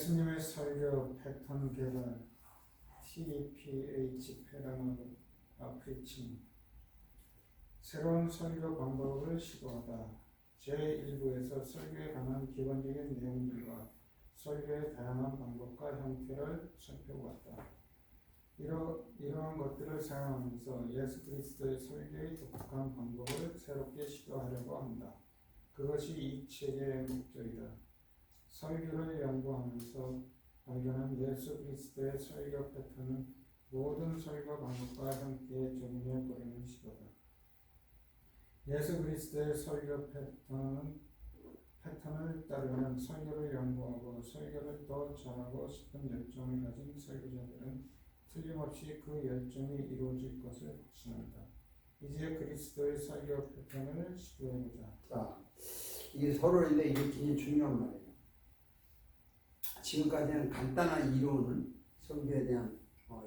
예수님의 설교 패턴 개발 TPH 패러널 프리칭 새로운 설교 방법을 시도하다. 제1부에서 설교에 관한 기본적인 내용들과 설교의 다양한 방법과 형태를 살펴보았다. 이러한 것들을 사용하면서 예수 그리스도의 설교의 독특한 방법을 새롭게 시도하려고 한다. 그것이 이 책의 목적이다. 설교를 연구하면서 발견한 예수 그리스도의 설교 패턴은 모든 설교 방법과 형태에 적용해 보려는 시도다. 예수 그리스도의 설교 패턴을 따르면 설교를 연구하고 설교를 더 잘하고 싶은 열정을 가진 설교자들은 틀림없이 그 열정이 이루어질 것을 확신한다. 이제 그리스도의 설교 패턴을 시도해보자. 자, 이게 서론인데 이게 굉장히 중요한 말이에요. 지금까지는 간단한 이론은 설교에 대한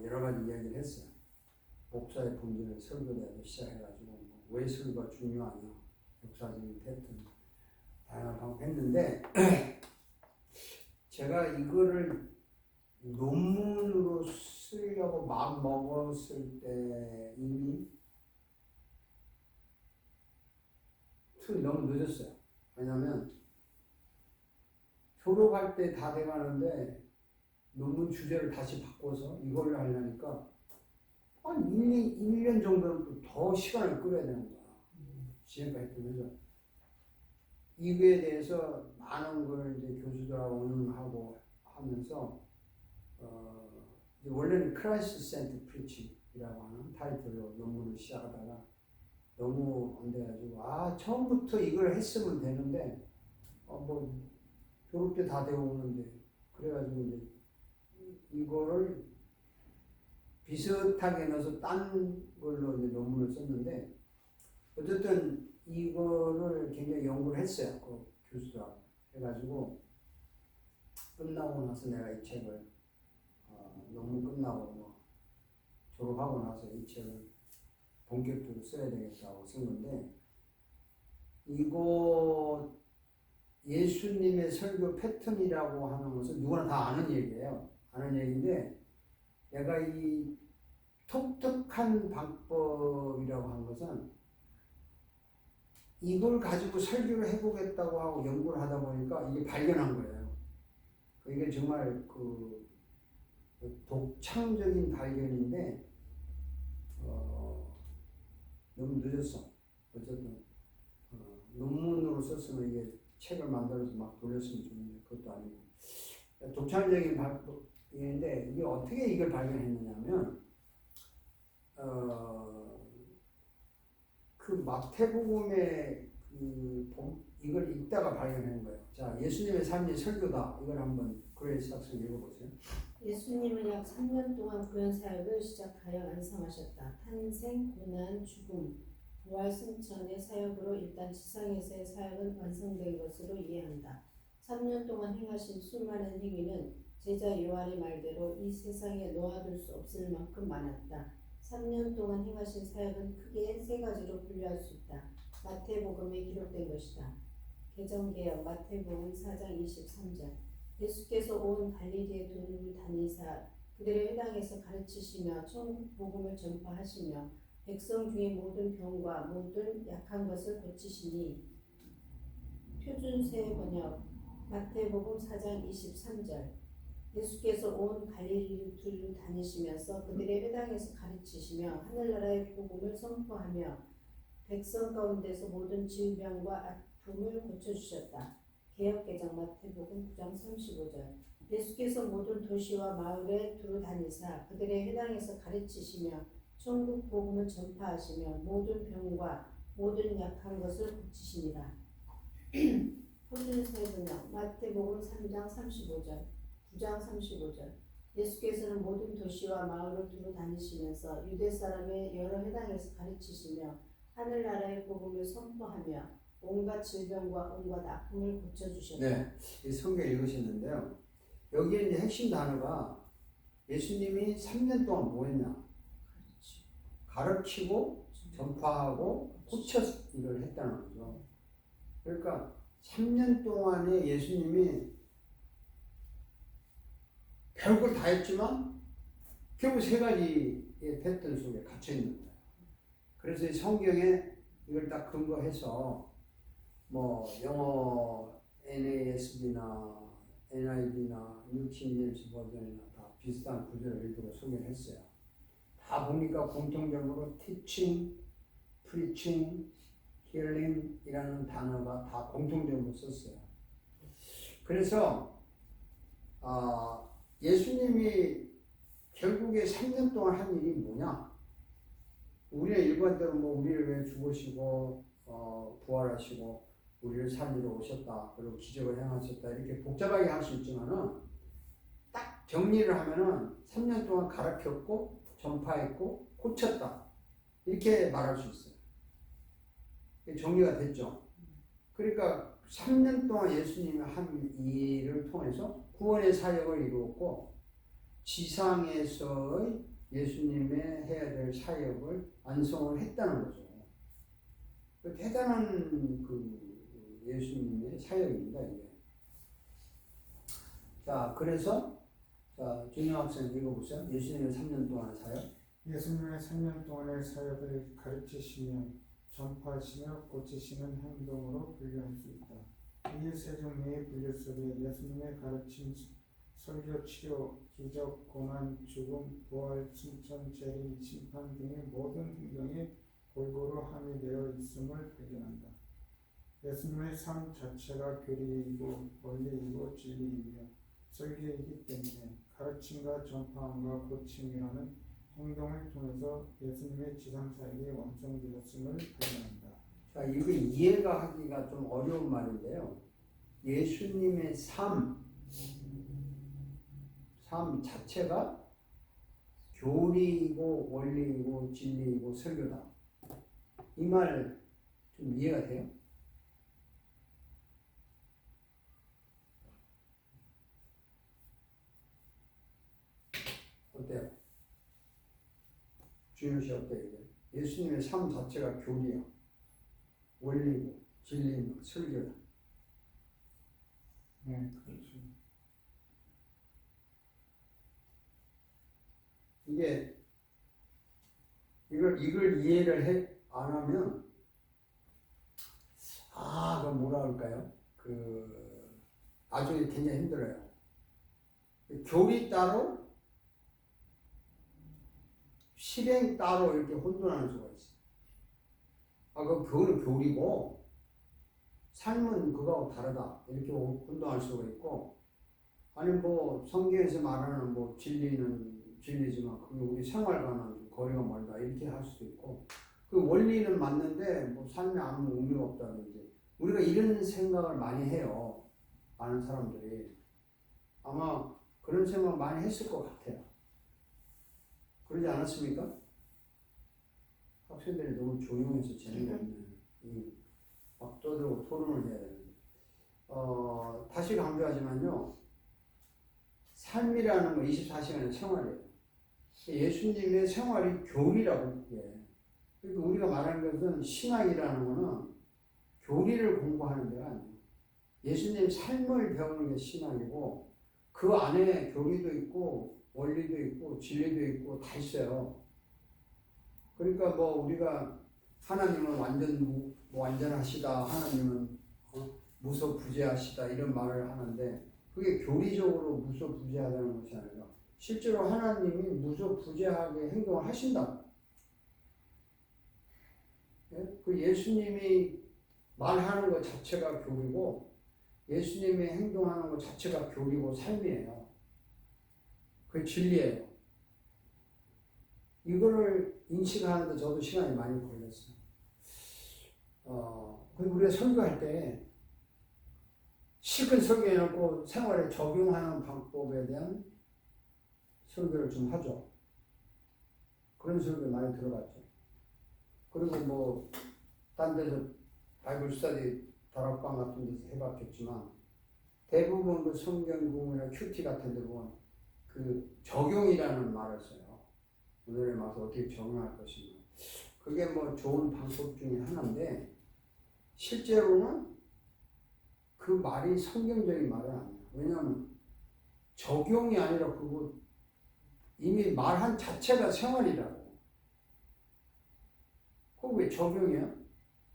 여러 가지 이야기를 했어요. 목사의 본질을 설교대에서 시작해가지고 왜 설교가 중요하냐, 역사적인 패턴, 다양한 방법 했는데 제가 이거를 논문으로 쓰려고 마음 먹었을 때 이미 너무 늦었어요. 왜냐하면 졸업할 때 다 돼가는데 논문 주제를 다시 바꿔서 이걸 하려니까 한 1년 정도 더 시간을 끌어야 되는 거야. 지금까지 그래서 이거에 대해서 많은 걸 이제 교수들하고 의논하고 하면서 이제 원래는 크라이스트 센터 프리칭이라고 하는 타이틀로 논문을 시작하다가 너무 안 돼가지고 처음부터 이걸 했으면 되는데 뭐 졸업 때 다 되어 오는데 그래가지고 이제 이거를 비슷하게 넣어서 딴 걸로 이제 논문을 썼는데 어쨌든 이거를 굉장히 연구를 했어요. 그 교수가 해가지고 끝나고 나서 내가 이 책을 논문 끝나고 뭐 졸업하고 나서 이 책을 본격적으로 써야 되겠다고 쓴 건데 이거 예수님의 설교 패턴이라고 하는 것은 누구나 다 아는 얘기예요. 아는 얘기인데 내가 이 독특한 방법이라고 한 것은 이걸 가지고 설교를 해보겠다고 하고 연구를 하다 보니까 이게 발견한 거예요. 이게 정말 그 독창적인 발견인데 너무 늦었어. 어쨌든 논문으로 썼으면 이게 책을 만들어서 막 돌렸으면 좋은데 그것도 아니고 독창적인 방법인데 이게 어떻게 이걸 발견했느냐면 그 마태복음의 이걸 읽다가 발견한 거예요. 자, 예수님의 삶이 설교다. 이걸 한번 그레이스 학생 읽어보세요. 예수님은 약 3년 동안 구현 사역을 시작하여 완성하셨다. 탄생, 고난, 죽음, 부활, 승천의 사역으로 일단 지상에서의 사역은 완성된 것으로 이해한다. 3년 동안 행하신 수많은 행위는 제자 요한의 말대로 이 세상에 놓아둘 수 없을 만큼 많았다. 3년 동안 행하신 사역은 크게 세 가지로 분류할 수 있다. 마태복음에 기록된 것이다. 개정개역 마태복음 4장 23절 예수께서 온 갈릴리의 도를 다니사 그들의 회당에서 가르치시며 천국 복음을 전파하시며 백성 중에 모든 병과 모든 약한 것을 고치시니 표준세 번역 마태복음 4장 23절 예수께서 온 갈릴리를 둘러 다니시면서 그들의 회당에서 가르치시며 하늘나라의 복음을 선포하며 백성 가운데서 모든 질병과 아픔을 고쳐주셨다. 개역개정 마태복음 9장 35절 예수께서 모든 도시와 마을에 두루 다니사 그들의 회당에서 가르치시며 천국 복음을 전파하시며 모든 병과 모든 약한 것을 고치시니라. 표준세 번역 마태복음 3장 35절 9장 35절 예수께서는 모든 도시와 마을을 두루 다니시면서 유대 사람의 여러 회당에서 가르치시며 하늘나라의 복음을 선포하며 온갖 질병과 온갖 아픔을 고쳐주셨다. 네, 이 성경 읽으셨는데요. 여기에 이제 핵심 단어가 예수님이 3년 동안 뭐 했냐? 가르치고 전파하고 고쳐 이걸 했다는 거죠. 그러니까 3년 동안에 예수님이 별걸 다 했지만 결국 세 가지의 패턴 속에 갇혀 있는 거예요. 그래서 이 성경에 이걸 딱 근거해서 뭐 영어 NASB나 NIV나 뉴킹제임스 버전이나 다 비슷한 구절을 일부러 소개를 했어요. 다 보니까 공통적으로 teaching, preaching, healing이라는 단어가 다 공통적으로 썼어요. 그래서 예수님이 결국에 3년 동안 한 일이 뭐냐? 우리는 일반적으로 뭐 우리를 위해 죽으시고 부활하시고 우리를 살리러 오셨다. 그리고 기적을 행하셨다. 이렇게 복잡하게 할 수 있지만은 딱 정리를 하면은 3년 동안 가르쳤고 전파했고 고쳤다. 이렇게 말할 수 있어요. 정리가 됐죠. 그러니까 3년 동안 예수님이 한 일을 통해서 구원의 사역을 이루었고 지상에서의 예수님의 해야 될 사역을 완성을 했다는 거죠. 대단한 그 예수님의 사역입니다, 이게. 자, 그래서 준영 학생 읽어보세요. 예수님의 3년 동안의 사역. 예수님의 3년 동안의 사역을 가르치시며 전파하시며 고치시는 행동으로 분류할 수 있다. 이 세 종류의 분류 속에 예수님의 가르침, 설교, 치료, 기적, 고난, 죽음, 부활, 승천, 재림, 심판 등의 모든 행동이 골고루 함유되어 있음을 발견한다. 예수님의 삶 자체가 교리이고 원리이고 진리이며 설교이기 때문에 가르침과 전파함과 고침이라는 행동을 통해서 예수님의 지상사역이 완성되었음을 발견한다. 자, 이거 이해가 하기가 좀 어려운 말인데요. 예수님의 삶 자체가 교리이고 원리이고 진리이고 설교다. 이 말 좀 이해가 돼요? 어때요? 주현 씨 어때요? 예수님의 삶 자체가 교리야. 원리고 진리고 설교다. 네, 그렇죠. 이걸 이해를 안 하면 그럼 뭐라 할까요? 아주 굉장히 힘들어요. 교리 따로 실행 따로 이렇게 혼돈하는 수가 있어요. 그거는 교리고 삶은 그거하고 다르다 이렇게 혼동할 수가 있고, 아니 뭐 성경에서 말하는 뭐 진리는 진리지만 그게 우리 생활과는 거리가 멀다 이렇게 할 수도 있고, 그 원리는 맞는데 뭐 삶에 아무 의미가 없다든지 우리가 이런 생각을 많이 해요. 많은 사람들이 아마 그런 생각 많이 했을 것 같아요. 그러지 않았습니까? 학생들이 너무 조용해서 재미가 없네. 막 떠들고 토론을 해야 되는데. 다시 강조하지만요. 삶이라는 거 24시간의 생활이에요. 예수님의 생활이 교리라고 그게. 그러니까 우리가 말하는 것은 신학이라는 거는 교리를 공부하는 데가 아니에요. 예수님 삶을 배우는 게 신학이고 그 안에 교리도 있고 원리도 있고 진리도 있고 다 있어요. 그러니까 뭐 우리가 하나님은 완전하시다, 하나님은 무소부재하시다 이런 말을 하는데 그게 교리적으로 무소부재하다는 것이 아니라 실제로 하나님이 무소부재하게 행동을 하신다. 예? 그 예수님이 말하는 것 자체가 교리고 예수님이 행동하는 것 자체가 교리고 삶이에요. 그게 진리예요. 이거를 인식하는데 저도 시간이 많이 걸렸어요. 우리가 설교할 때 실컷 설교해놓고 생활에 적용하는 방법에 대한 설교를 좀 하죠. 그런 설교 많이 들어봤죠. 그리고 뭐 딴 데서 바이블 스터디 다락방 같은 데서 해봤겠지만 대부분 그 성경공이나 큐티 같은 데 보면 그 적용이라는 말을 써요. 오늘의 말을 어떻게 적용할 것인가. 그게 뭐 좋은 방법 중에 하나인데 실제로는 그 말이 성경적인 말은 아니에요. 왜냐하면 적용이 아니라 그거 이미 말한 자체가 생활이라고. 그거 왜 적용이야?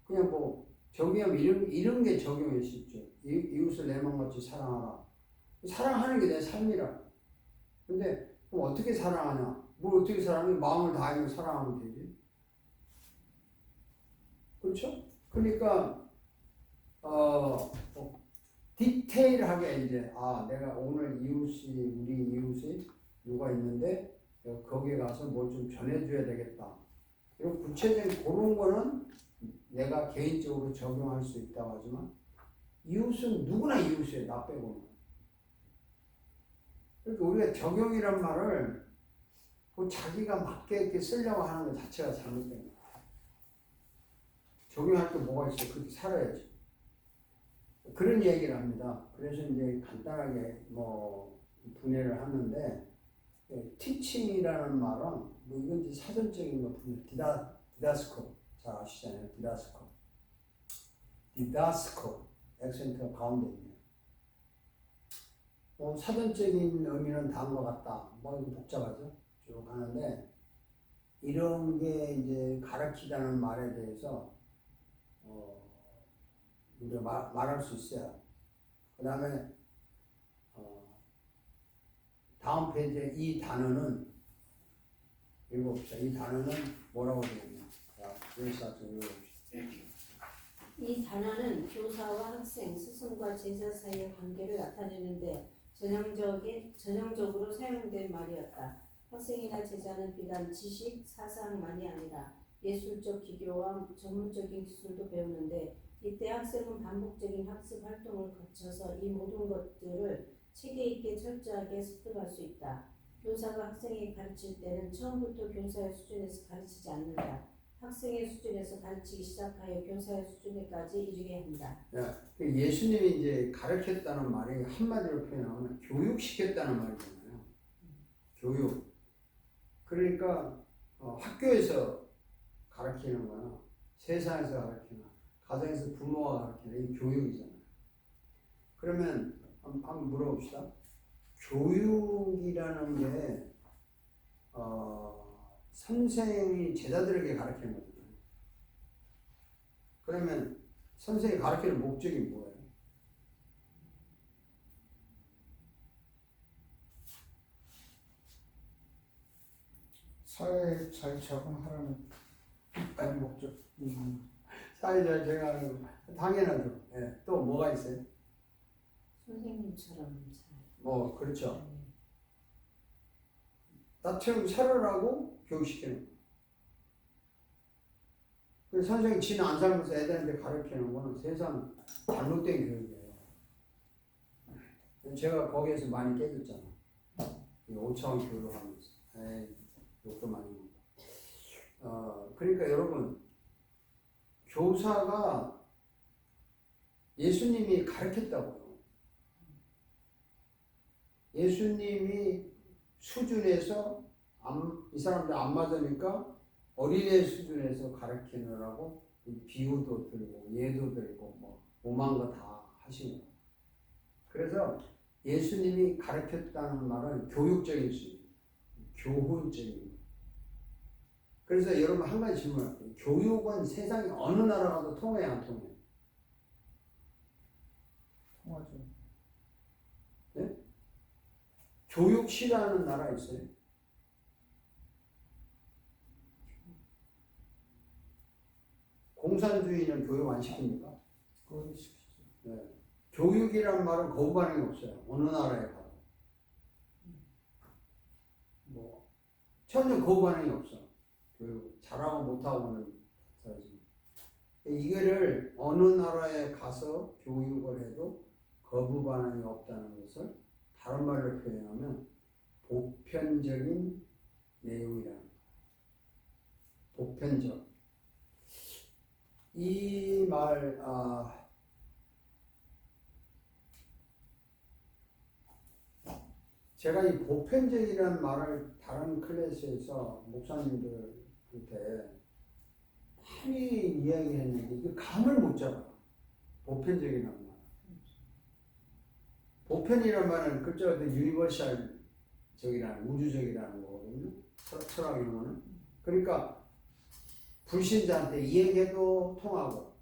그냥 뭐 적용하면 이런 게 적용일 수 있죠. 이웃을 내 마음같이 사랑하라. 사랑하는 게 내 삶이라. 근데 그럼 어떻게 사랑하냐? 뭘 어떻게 사랑해? 마음을 다하면 사랑하면 되지. 그렇죠? 그러니까 디테일하게 이제 내가 오늘 우리 이웃이 누가 있는데 거기에 가서 뭘 좀 전해줘야 되겠다. 이런 구체적인 그런 거는 내가 개인적으로 적용할 수 있다고 하지만 이웃은 누구나 이웃이에요. 나 빼고는. 그러니까 우리가 적용이란 말을 그 자기가 맞게 이렇게 쓰려고 하는 것 자체가 잘못된 거야. 적용할 게 뭐가 있어? 그렇게 살아야지. 그런 얘기를 합니다. 그래서 이제 간단하게 뭐 분해를 하는데 티칭이라는 말은 뭐 이건 이제 사전적인 거 분해. 디다스코 잘 아시잖아요. 디다스코 액센트가 가운데 있네요. 사전적인 의미는 다음과 같다. 뭐 이거 복잡하죠. 쭉 하는데 이런 게 이제 가르치다는 말에 대해서 우리가 말할 수 있어요. 그 다음에 다음 페이지에 이 단어는 읽어봅시다. 이 단어는 뭐라고 되어 있냐? 자, 여기서 좀 읽어봅시다. 이 단어는 교사와 학생, 스승과 제자 사이의 관계를 나타내는데 전형적으로 사용된 말이었다. 학생이나 제자는 비단 지식, 사상만이 아니라 예술적 기교와 전문적인 기술도 배우는데 이때 학생은 반복적인 학습 활동을 거쳐서 이 모든 것들을 체계 있게 철저하게 습득할 수 있다. 교사가 학생에게 가르칠 때는 처음부터 교사의 수준에서 가르치지 않는다. 학생의 수준에서 가르치기 시작하여 교사의 수준에까지 이르게 한다. 예수님이 이제 가르쳤다는 말이 한마디로 표현하면 교육시켰다는 말이잖아요. 교육. 그러니까 학교에서 가르치는 거나 세상에서 가르치는 가정에서 부모가 가르치는 이 교육이잖아요. 그러면 한번 물어봅시다. 교육이라는 게 선생이 제자들에게 가르치는 거잖아요. 그러면 선생이 가르치는 목적이 뭐예요? 사회에 잘 적응하라는 그런 목적. 사회 잘 적응하는 거 당연하죠. 예. 또 뭐가 있어요? 선생님처럼 잘. 뭐 그렇죠. 나처럼 살아라고 교육시키는 거예요. 그래서 선생님이 지는 안 살면서 애들한테 가르치는 거는 세상 잘못된 교육이에요. 제가 거기에서 많이 깨졌잖아. 5차원 교육을 하면서. 욕도 많이 먹고. 그러니까 여러분, 교사가 예수님이 가르쳤다고요. 예수님이 수준에서 이 사람들 안 맞으니까 어린애 수준에서 가르치느라고 비유도 들고 예도 들고 뭐 오만 거 다 하신 거예요. 그래서 예수님이 가르쳤다는 말은 교육적인 수준, 교훈적인 거. 그래서 여러분 한 가지 질문할게요. 교육은 세상에 어느 나라 가도 통해 안 통해? 통하죠. 네? 교육 싫어하는 나라 있어요? 공산주의는 교육 안 시킵니까? 그건 시키죠. 네. 교육이란 말은 거부 반응이 없어요. 어느 나라에 가도. 뭐 전혀 거부 반응이 없어. 교육 잘하고 못하고는 다르지. 이거를 어느 나라에 가서 교육을 해도 거부 반응이 없다는 것을 다른 말로 표현하면 보편적인 내용이라는 거예요. 보편적. 이 말, 제가 이 보편적이라는 말을 다른 클래스에서 목사님들한테 많이 이야기했는데 이게 감을 못 잡아요. 보편적이라는 말. 보편이란 말은 그쪽에 유니버셜 적이라는 우주적이라는 거거든요. 철학용어는. 그러니까 불신자한테 이 얘기도 통하고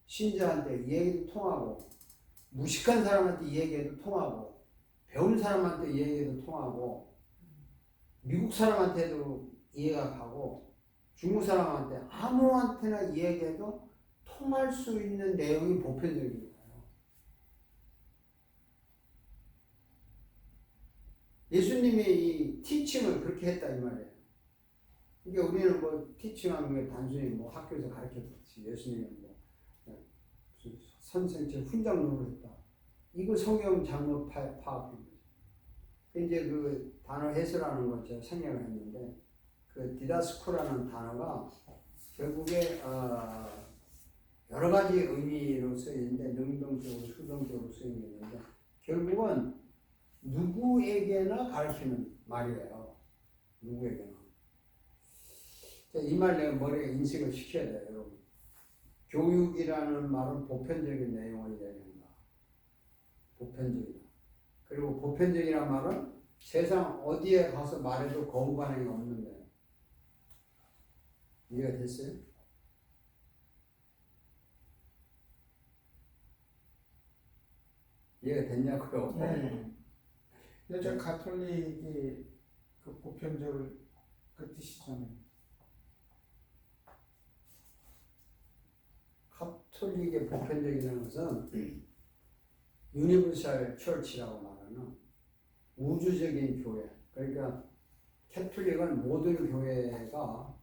신자한테 이 얘기도 통하고 무식한 사람한테 이 얘기도 통하고 배운 사람한테 이 얘기도 통하고 미국 사람한테도 이해가 가고 중국 사람한테 아무한테나 이 얘기해도 통할 수 있는 내용이 보편적인 거예요. 예수님이 이 티칭을 그렇게 했다 이 말이에요. 그러니까 우리는 뭐 티칭하는 게 단순히 뭐 학교에서 가르쳤듯이 예수님은 뭐 선생처럼 훈장론을 했다. 이거 성경 잘못 파악한 거죠. 이제 그 단어 해설하는 걸 제가 생략을 했는데 그 디다스코라는 단어가 결국에 여러 가지 의미로 쓰이는데 능동적으로 수동적으로 쓰이는데 결국은 누구에게나 가르치는 말이에요. 누구에게나. 이 말 내가 머리에 인식을 시켜야 돼요, 여러분. 교육이라는 말은 보편적인 내용을 얘기한다. 보편적이다. 그리고 보편적이란 말은 세상 어디에 가서 말해도 거부 반응이 없는데. 이해가 됐어요? 이해가 됐냐고요? 네. 여자 가톨릭이 그 보편적을 그 뜻이잖아요. 가톨릭의 보편적이라는 것은 유니버셜 처치라고 말하는 우주적인 교회. 그러니까 캐톨릭은 모든 교회가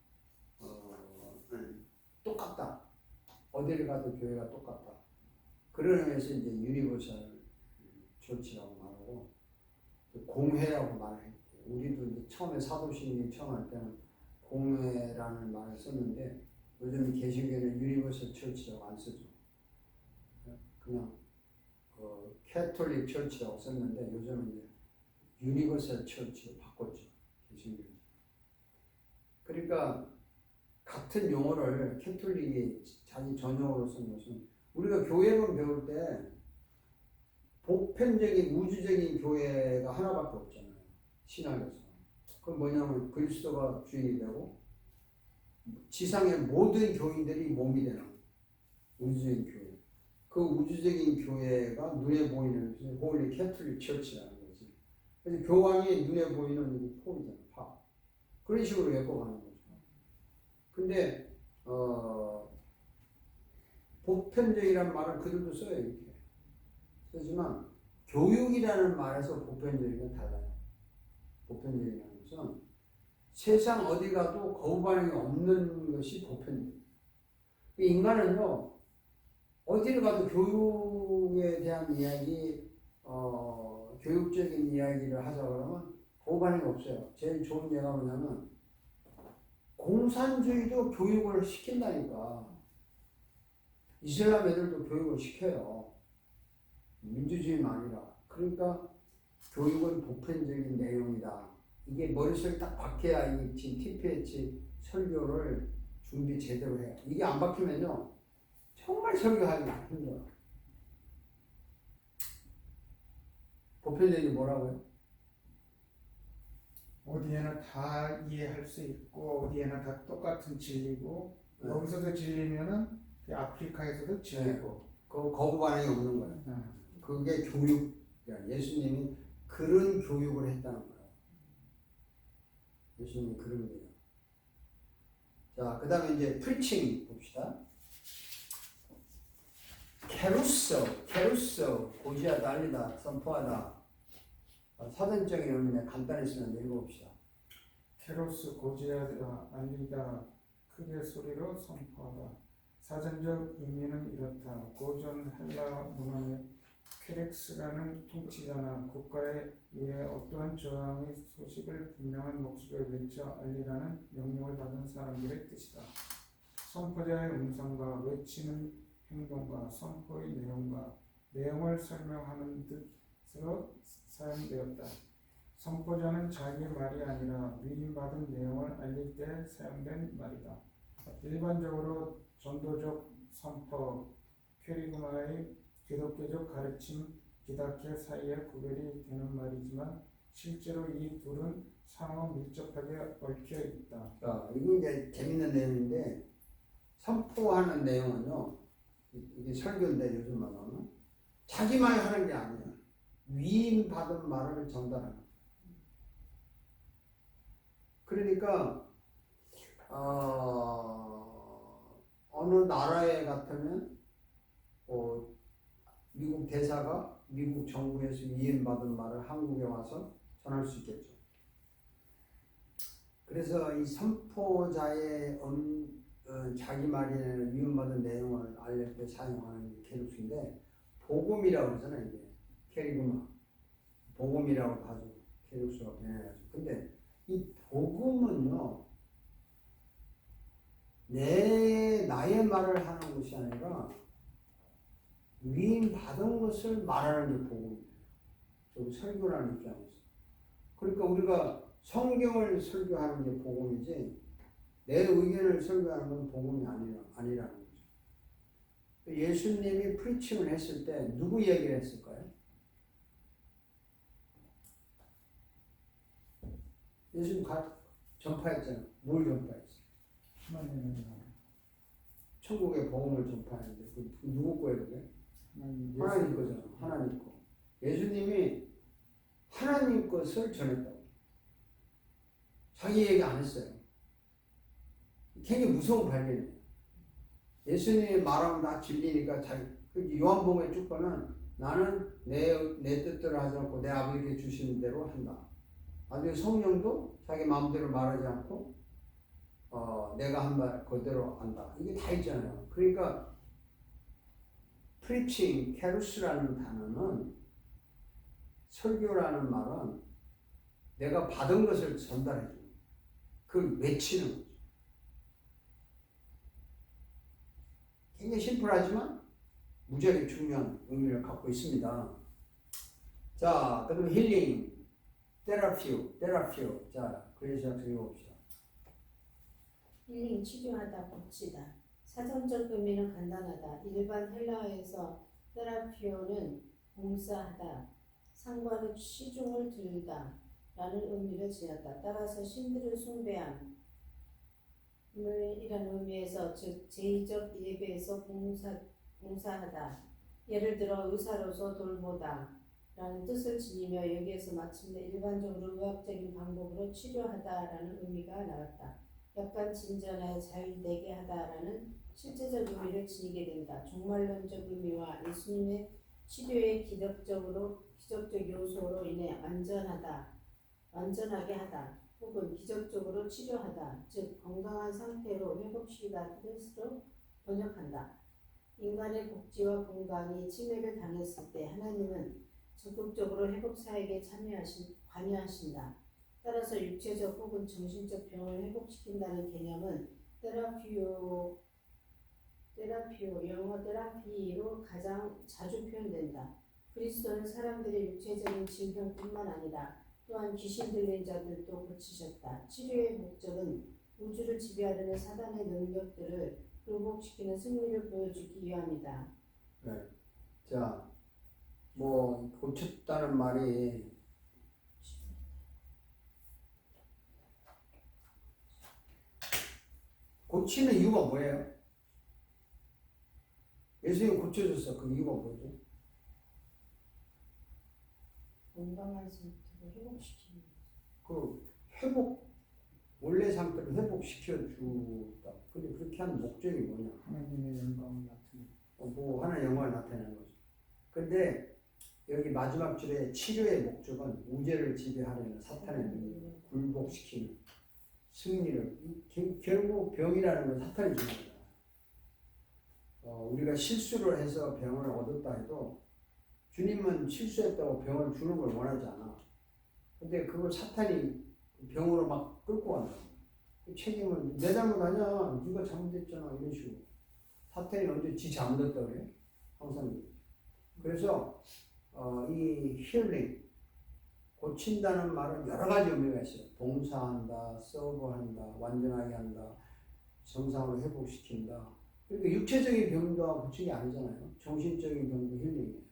똑같다. 어디를 가도 교회가 똑같다. 그런 의미에서 이제 유니버셜 처치라고 말하고 공회라고 말해요. 우리도 이제 처음에 사도신경 처음 할 때는 공회라는 말을 썼는데 요즘 개신교는 유니버설 처치라고 안 쓰죠. 그냥 캐톨릭 처치라고 썼는데 요즘은 이제 유니버설 처치로 바꿨죠. 개신교. 그러니까 같은 용어를 캐톨릭이 자기 전용어로 쓴 것은 우리가 교회론 배울 때 보편적인 우주적인 교회가 하나밖에 없잖아요. 신학에서. 그건 뭐냐면 그리스도가 주인이 되고 지상의 모든 교인들이 몸이 되는 우주적인 교회. 그 우주적인 교회가 눈에 보이는 홀리 캐톨릭 처치라는 거지. 그래서 교황이 눈에 보이는 폼이잖아, 파. 그런 식으로 엮어가는 거죠. 근데 보편적이란 말은 그들도 써요, 이렇게. 쓰지만 교육이라는 말에서 보편적인 건 달라요. 보편적이라는 것은 세상 어디 가도 거부 반응이 없는 것이 보편적이에요. 인간은요, 어디를 가도 교육에 대한 이야기, 교육적인 이야기를 하자 그러면 거부 반응이 없어요. 제일 좋은 예가 뭐냐면 공산주의도 교육을 시킨다니까. 이슬람 애들도 교육을 시켜요. 민주주의만 아니라. 그러니까 교육은 보편적인 내용이다. 이게 머릿속에 딱 박혀야 이 지금 TPH 설교를 준비 제대로 해요. 이게 안 박히면요. 정말 설교하기 힘들어요. 보편적인 뭐라고요? 어디에나 다 이해할 수 있고 어디에나 다 똑같은 진리고 네. 여기서도 진리면은 아프리카에서도 진리고 그 거부 반응이 없는 거예요. 그게 교육. 예수님이 그런 교육을 했다는 거예요. 예수님이 그런 거예요. 자, 그 다음에 이제 프리칭 봅시다. 케루소, 고지하다, 알리다, 선포하다. 사전적인 의미는 간단히 쓰면 읽어봅시다. 케로스 고지하다 알리다 크게 소리로 선포하다. 사전적 의미는 이렇다. 고전 헬라 문헌의 퀘렉스라는 통치자나 국가에 의해 어떠한 저항의 소식을 분명한 목소리로 외쳐 알리라는 명령을 받은 사람들의 뜻이다. 선포자의 음성과 외치는 행동과 선포의 내용을 설명하는 뜻으로 사용되었다. 선포자는 자기의 말이 아니라 위임받은 내용을 알릴 때 사용된 말이다. 일반적으로 전도적 선포, 퀘리그마의 기독교적 가르침 디다케 사이에 구별이 되는 말이지만 실제로 이 둘은 상호 밀접하게 얽혀 있다. 자, 이거 이제 재밌는 내용인데 선포하는 내용은요. 이게 설교인데 요즘 말하면 자기 말 하는 게 아니야. 위임 받은 말을 전달하는. 그러니까 어느 나라에 같으면 미국 대사가 미국 정부에서 위임받은 말을 한국에 와서 전할 수 있겠죠. 그래서 이 선포자의 자기 말이나 위임받은 내용을 알릴 때 사용하는 캐릭터인데 복음이라고 그러잖아요. 이게 캐리그마 복음이라고 하죠. 캐릭터가 변해가지고. 근데 이 복음은요 나의 말을 하는 것이 아니라 위임 받은 것을 말하는 게 복음이에요. 좀 설교라는 입장에서. 그러니까 우리가 성경을 설교하는 게 복음이지 내 의견을 설교하는 건 복음이 아니라는 거죠. 예수님이 프리칭을 했을 때 누구 얘기를 했을까요? 예수님 전파했잖아요. 뭘 전파했어요? 하나님의 나라. 천국의 복음을 전파하는데 그 누구 거예요 그게? 하나님 거잖아. 하나님 거. 예수님이 하나님 것을 전했다고. 자기 얘기 안 했어요. 굉장히 무서운 발견이에요. 예수님이 말하면 다 진리니까 요한복음에 쭉 보면 나는 내 뜻대로 하지 않고 내 아버지께 주시는 대로 한다. 나중에 성령도 자기 마음대로 말하지 않고 내가 한 말 그대로 한다. 이게 다 있잖아요. 그러니까 preaching, 케루스라는 단어는 설교라는 말은 내가 받은 것을 전달해 주는 거예요. 그걸 외치는 거죠. 굉장히 심플하지만 무지하게 중요한 의미를 갖고 있습니다. 자, 그럼 힐링, 테라피오. 자, 그래서 읽어봅시다. 힐링, 치료하다, 고치다. 사전적 의미는 간단하다. 일반 헬라어에서 테라피오는 봉사하다, 상관의 시중을 들다 라는 의미를 지녔다. 따라서 신들을 숭배함 이라는 의미에서 즉 제의적 예배에서 봉사하다. 예를 들어 의사로서 돌보다 라는 뜻을 지니며 여기에서 마침내 일반적으로 의학적인 방법으로 치료하다라는 의미가 나왔다. 약간 진전하여 잘 되게 하다라는 실제적 의미를 지니게 된다. 종말론적 의미와 예수님의 치료의 기적적 요소로 인해 완전하게 하다 혹은 기적적으로 치료하다, 즉 건강한 상태로 회복시키다 뜻으로 번역한다. 인간의 복지와 건강이 침해를 당했을 때 하나님은 적극적으로 회복 사역에 관여하신다. 따라서 육체적 혹은 정신적 병을 회복시킨다는 개념은 테라피오 영어 테라피로 가장 자주 표현된다. 그리스도는 사람들의 육체적인 질병뿐만 아니라 또한 귀신 들린 자들도 고치셨다. 치료의 목적은 우주를 지배하려는 사단의 능력들을 굴복시키는 승리를 보여주기 위함이다. 네. 자, 고쳤다는 말이 고치는 이유가 뭐예요? 예수님이 고쳐줬어. 그 이유가 뭐죠? 건강한 상태로 회복시키는 원래 상태를 회복시켜 주다. 근데 그렇게 하는 목적이 뭐냐? 하나님의 영광을 나타내는. 하나의 영광을 나타내는 거죠. 근데 여기 마지막 줄에 치료의 목적은 우제를 지배하려는 사탄의 능력을 굴복시키는 승리를. 결국 병이라는 건 사탄이 주는 거잖아요. 우리가 실수를 해서 병을 얻었다 해도 주님은 실수했다고 병을 주는 걸 원하지 않아. 근데 그걸 사탄이 병으로 막 끌고 간다. 책임은 내 잘못 아니야. 네가 잘못했잖아. 이런 식으로. 사탄이 언제 지 잘못했다 그래? 항상. 그래서 이 힐링, 고친다는 말은 여러 가지 의미가 있어요. 봉사한다, 서브한다, 완전하게 한다, 정상으로 회복시킨다. 그러니까 육체적인 병도 고치는 게 아니잖아요. 정신적인 병도 힐링이에요.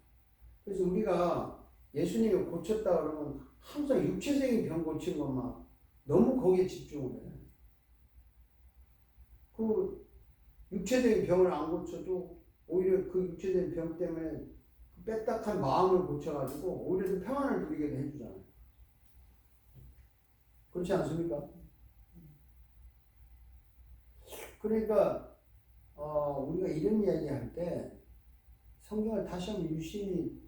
그래서 우리가 예수님이 고쳤다 그러면 항상 육체적인 병 고친 것만 너무 거기에 집중을 해. 그 육체적인 병을 안 고쳐도 오히려 그 육체적인 병 때문에 빽딱한 마음을 고쳐가지고 오히려 더 평안을 누리게 해주잖아요. 그렇지 않습니까? 그러니까 우리가 이런 이야기 할 때 성경을 다시 한번 유심히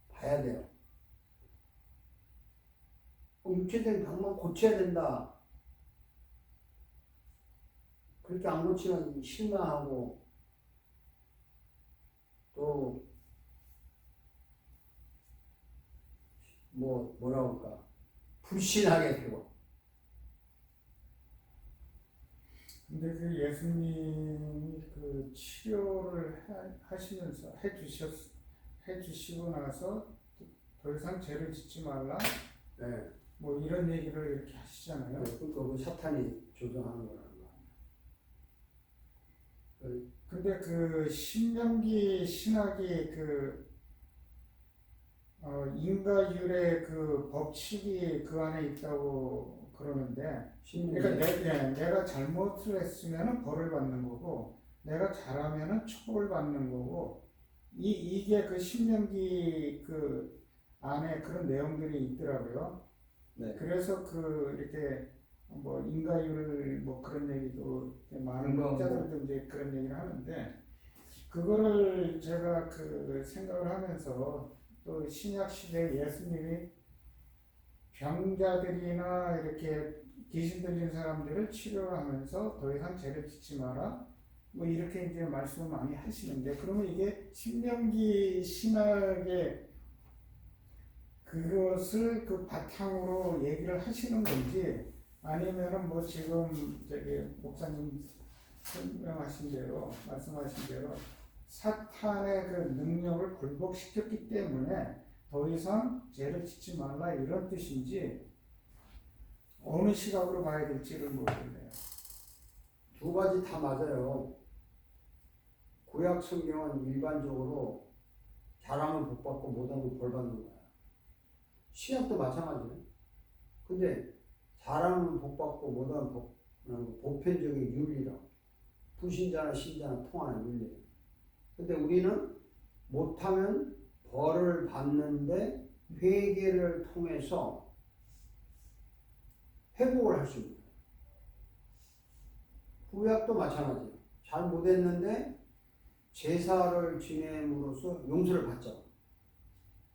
봐야 돼요. 육체적인 병만 고쳐야 된다. 그렇게 안 고치면 실망하고 또 뭐라 할까 불신하게 되고. 근데 그 예수님이 그 치료를 하시면서 해주시고 나서 더 이상 죄를 짓지 말라. 네. 뭐 이런 얘기를 이렇게 하시잖아요. 그러니까 그 사탄이 조종하는 거라는 거. 근데 그 신명기 신학이 그 인과율의 그 법칙이 그 안에 있다고 그러는데, 그러니까 내가 잘못을 했으면 벌을 받는 거고, 내가 잘하면 처벌을 받는 거고, 이게 그 신명기 그 안에 그런 내용들이 있더라고요. 네. 그래서 그 이렇게 뭐 인과율 뭐 그런 얘기도 많은 학자들도 이제 그런 얘기를 하는데, 그거를 제가 그 생각을 하면서 또 신약 시대 예수님이 병자들이나 이렇게 귀신 들린 사람들을 치료하면서 더 이상 죄를 짓지 마라, 뭐 이렇게 이제 말씀을 많이 하시는데, 그러면 이게 신명기 신학의 그것을 그 바탕으로 얘기를 하시는 건지, 아니면은 뭐 지금 저기 목사님 설명하신 대로 말씀하신 대로 사탄의 그 능력을 굴복시켰기 때문에 더 이상 죄를 짓지 말라 이런 뜻인지, 어느 시각으로 봐야 될지를 모르겠네요. 두 가지 다 맞아요. 구약 성경은 일반적으로 잘하면 복 받고 못하면 벌 받는 거야. 신약도 마찬가지예요. 근데 잘하면 복 받고 못하면 보편적인 윤리라고. 불신자나 신자나 통하는 윤리예요. 근데 우리는 못하면 벌을 받는데 회개를 통해서 회복을 할 수 있는 거예요. 구약도 마찬가지예요. 잘 못했는데 제사를 지냄으로써 용서를 받죠.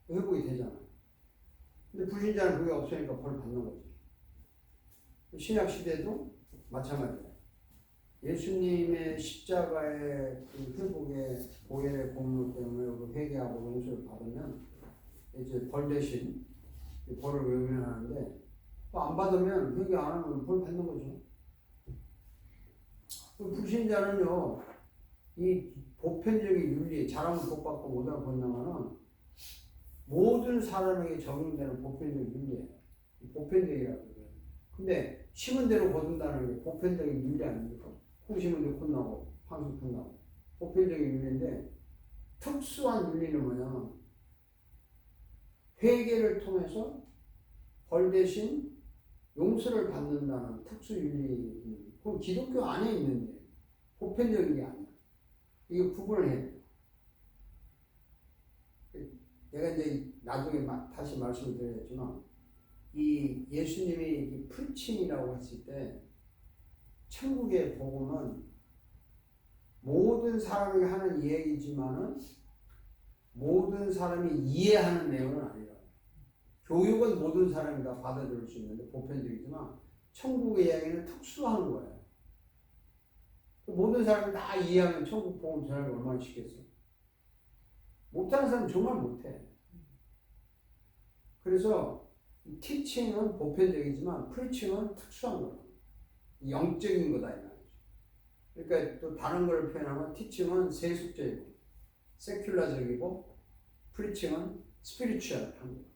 회복이 되잖아요. 근데 불신자는 그게 없으니까 벌 받는 거지. 신약 시대도 마찬가지예요. 예수님의 십자가의 그 회복의 보혈의 공로 때문에 회개하고 용서를 받으면 이제 벌 대신 벌을 외면하는데, 안 받으면 회개 안 하면 벌 받는 거죠. 불신자는요, 이 보편적인 윤리, 잘하면 복 받고 못하면 벌나마는 모든 사람에게 적용되는 보편적인 윤리예요. 보편적이라고 그래요. 근데 심은 대로 거둔다는 게 보편적인 윤리 아닙니까? 콩 심은 데 콩 나고 황수 콩 나고 보편적인 윤리인데, 특수한 윤리는 뭐냐면 회개를 통해서 벌 대신 용서를 받는다는 특수 윤리. 그건 기독교 안에 있는데 보편적인 게 아니야. 이게 구분을 해야 돼요. 내가 이제 나중에 다시 말씀을 드리겠지만, 이 예수님이 프리칭이라고 했을 때 천국의 복음은 모든 사람에게 하는 이야기지만은 모든 사람이 이해하는 내용은 아니라, 교육은 모든 사람이 다 받아들일 수 있는데 보편적이지만 천국의 이야기는 특수한 거예요. 모든 사람이 다 이해하면 천국 복음 전하기 얼마나 쉽겠어. 못하는 사람은 정말 못해. 그래서 티칭은 보편적이지만 프리칭은 특수한 거예요. 영적인 거다 이 말이죠. 그러니까 또 다른 걸 표현하면 티칭은 세속적이고 세큘라적이고 프리칭은 스피리추얼한 거예요.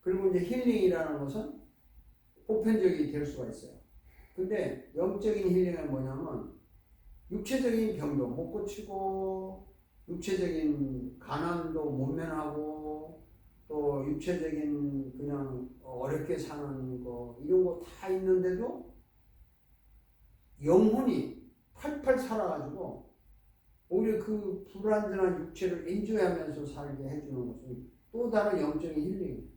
그리고 이제 힐링이라는 것은 보편적이 될 수가 있어요. 근데 영적인 힐링은 뭐냐면 육체적인 병도 못 고치고 육체적인 가난도 못 면하고 또 육체적인 그냥 어렵게 사는 거 이런 거 다 있는데도 영혼이 팔팔 살아가지고 오히려 그 불완전한 육체를 엔조이하면서 살게 해주는 것은 또 다른 영적인 힐링이에요.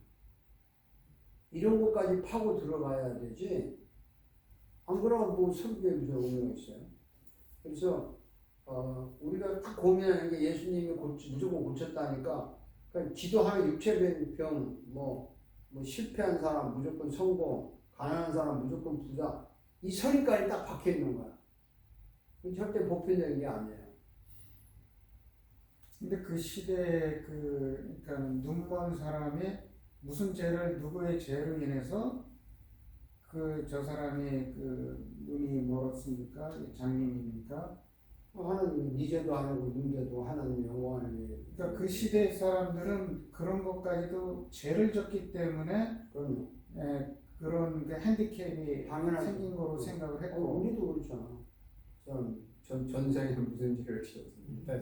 이런 것까지 파고 들어가야 되지. 안 그러면 뭐 설교에 무슨 의미가 있어요? 그래서 우리가 딱 고민하는 게 예수님이 무조건 고쳤다니까 그러니까 기도하면 육체병 뭐 실패한 사람 무조건 성공, 가난한 사람 무조건 부자 이 선까지 딱 박혀 있는 거야. 절대 보편적인 게 아니에요. 근데 그 시대에 그러니까 눈먼 사람이 무슨 죄를 누구의 죄로 인해서 저 사람이 눈이 멀었습니까? 장님입니까? 하나님 니 죄도 아니고 눈 죄도 하나님 영광을 위해. 그러니까 그 시대 사람들은 그런 것까지도 죄를 졌기 때문에 그럼요. 그런 그 핸디캡이 당연하죠. 생긴 거로 생각을 했고 우리도 그렇잖아. 전생에 무슨 죄를 지었습니까?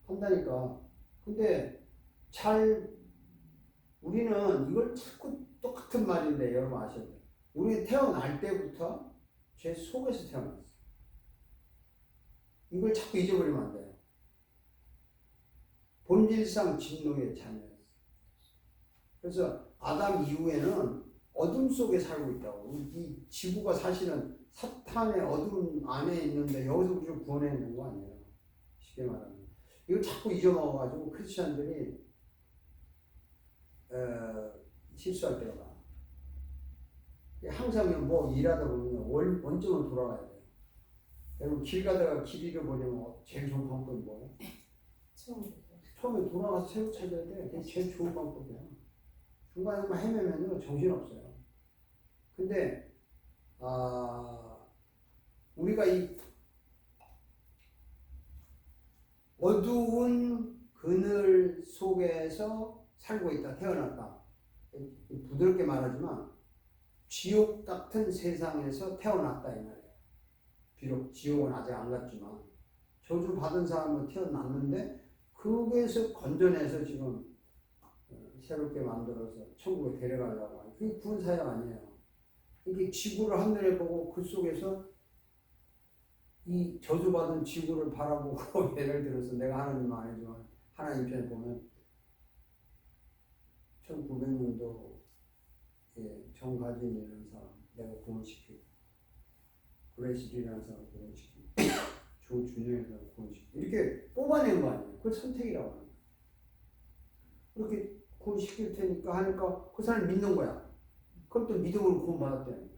한다니까. 근데 우리는 이걸 자꾸 똑같은 말인데 여러분 아셔야 돼요. 우리 태어날 때부터 죄 속에서 태어났어요. 이걸 자꾸 잊어버리면 안 돼요. 본질상 진노의 자녀였어요. 그래서 아담 이후에는 어둠 속에 살고 있다고. 이 지구가 사실은 사탄의 어둠 안에 있는데 여기서 우리를 구원해내는 거 아니에요. 쉽게 말하면. 이거 자꾸 잊어먹어가지고 크리스천들이 실수할 때가 많아. 항상 뭐 일하다 보면 원점으로 돌아가야 돼요. 여러분 길 가다가 길 잃어버리면 제일 좋은 방법이 뭐예요? 처음에 돌아가서 새로 찾아야 돼. 그게 제일 좋은 방법이야. 중간에만 헤매면 정신없어요. 근데 우리가 이 어두운 그늘 속에서 살고 있다. 태어났다. 부드럽게 말하지만 지옥 같은 세상에서 태어났다 이 말이에요. 비록 지옥은 아직 안 갔지만 저주 받은 사람은 태어났는데 거기에서 건져내서 지금 새롭게 만들어서 천국에 데려가려고 하는 그게 구원 사역 아니에요. 이게 지구를 한눈에 보고 그 속에서 이 저주받은 지구를 바라보고 예를 들어서 내가 하나님 아니지만 하나님 편에 보면 1900년도 정가진이라는 사람 내가 구원시키고 그레이스리라는 사람 구원시키고 조준영이라는 사람 구원시키고 이렇게 뽑아낸 거 아니에요. 그걸 선택이라고 하는 거예요. 그렇게 구원시킬 테니까 하니까 그 사람 믿는 거야. 그럼 또 믿음으로 구원받았다는 거야.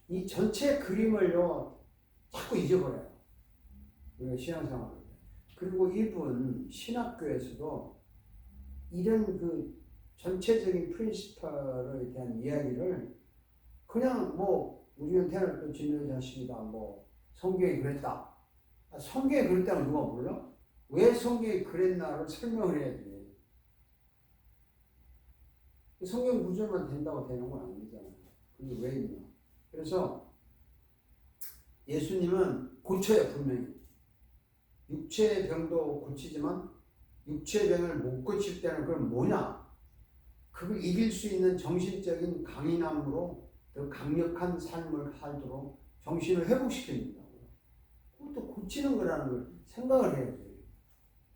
이 전체 그림을요 자꾸 잊어버려요. 우리가 신앙생활을 할 때. 그리고 일본 신학교에서도 이런 그 전체적인 프린시펄에 대한 이야기를 그냥 뭐 우리는 태어날 때 진노의 자식이다 뭐 성경이 그랬다. 성경이 그랬다는 누가 몰라? 왜 성경이 그랬나를 설명을 해야지. 성경 구절만 된다고 되는 건 아니잖아요. 근데 왜 있나? 그래서 예수님은 고쳐요 분명히. 육체의 병도 고치지만 육체의 병을 못 고칠 때는 그건 뭐냐? 그걸 이길 수 있는 정신적인 강인함으로 더 강력한 삶을 살도록 정신을 회복시켜준다고요. 그것도 고치는 거라는 걸 생각을 해야지.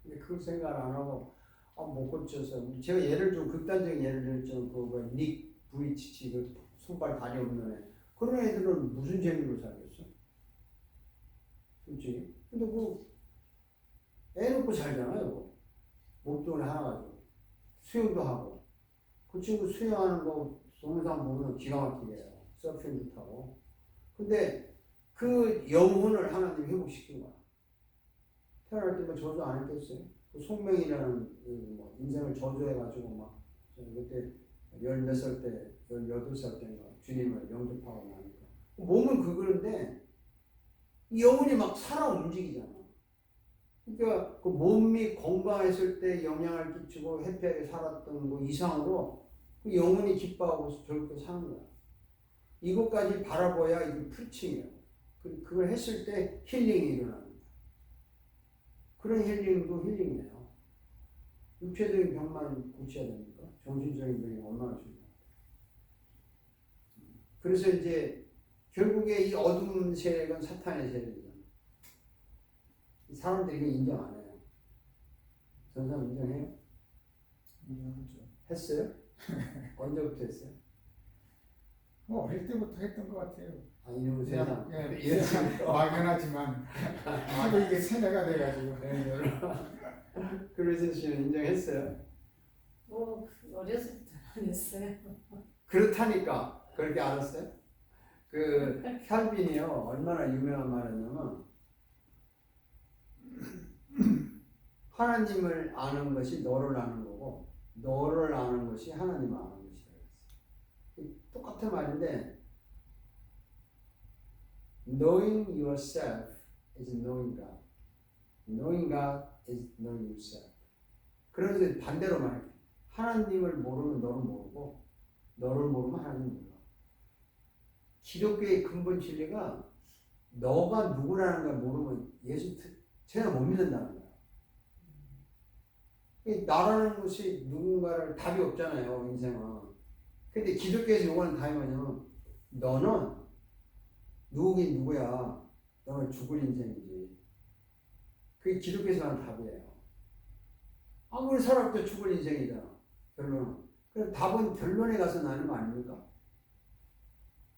근데 그걸 생각을 안 하고 못 고쳐서 제가 예를 좀 극단적인 예를 들었죠. 닉 부이치치 그 손발 다리 없는 애. 그런 애들은 무슨 재미로 살겠어? 솔직히. 근데 애 놓고 살잖아요. 몸뚱아리 하나 가지고 수영도 하고 그 친구 수영하는 거 동영상 보면 기가 막히게 해요. 서핑도 타고. 근데 그 영혼을 하나님 회복시킨 거야. 태어날 때 뭐 저주 안 했겠어요? 그 송명이라는 뭐 인생을 저주해가지고 막 그때 10몇 살 때, 18살 때인가 주님을 영접하고 나니까 몸은 그거인데 영혼이 막 살아 움직이잖아. 그러니까 그 몸이 건강했을 때 영향을 끼치고 해피하게 살았던 거 이상으로 그 영혼이 기뻐하고 저렇게 사는 거야. 이것까지 바라봐야 이게 프리칭이에요. 그걸 했을 때 힐링이 일어납니다. 그런 힐링도 힐링이에요. 육체적인 병만 고쳐야 됩니까? 정신적인 병이 얼마나 중요해요. 그래서 이제 결국에 이 어둠 세력은 사탄의 세력이잖아요. 사람들이 이거 인정 안 해요. 전사 인정해요? 인정하죠. 했어요? 언제부터 했어요? 뭐 어릴 때부터 했던 것 같아요. 아, 이놈의 세상. 예, 막연하지만 하도 이게 세뇌가 돼가지고. 그래서 씨는 인정했어요. 뭐 어렸을 때안 했어요. 그렇다니까 그렇게 알았어요? 그 칼빈이요 얼마나 유명한 말했냐면 하나님을 아는 것이 너를 아는 거고 너를 아는 것이 하나님을 아는 것이라고 했어요. 똑같은 말인데 knowing yourself is knowing God. knowing God is knowing yourself. 그래서 반대로 말할게요. 하나님을 모르면 너를 모르고 너를 모르면 하나님을 몰라. 기독교의 근본 진리가 너가 누구라는 걸 모르면 예수 전혀 못 믿는다는 거야. 나라는 것이 누군가를 답이 없잖아요, 인생은. 근데 기독교에서 요구하는 답이 뭐냐면 너는 누구긴 누구야. 너는 죽을 인생이지. 그게 기독교에서 하는 답이에요. 아무리 살아도 죽을 인생이잖아. 결론은. 그럼 답은 결론에 가서 나는 거 아닙니까?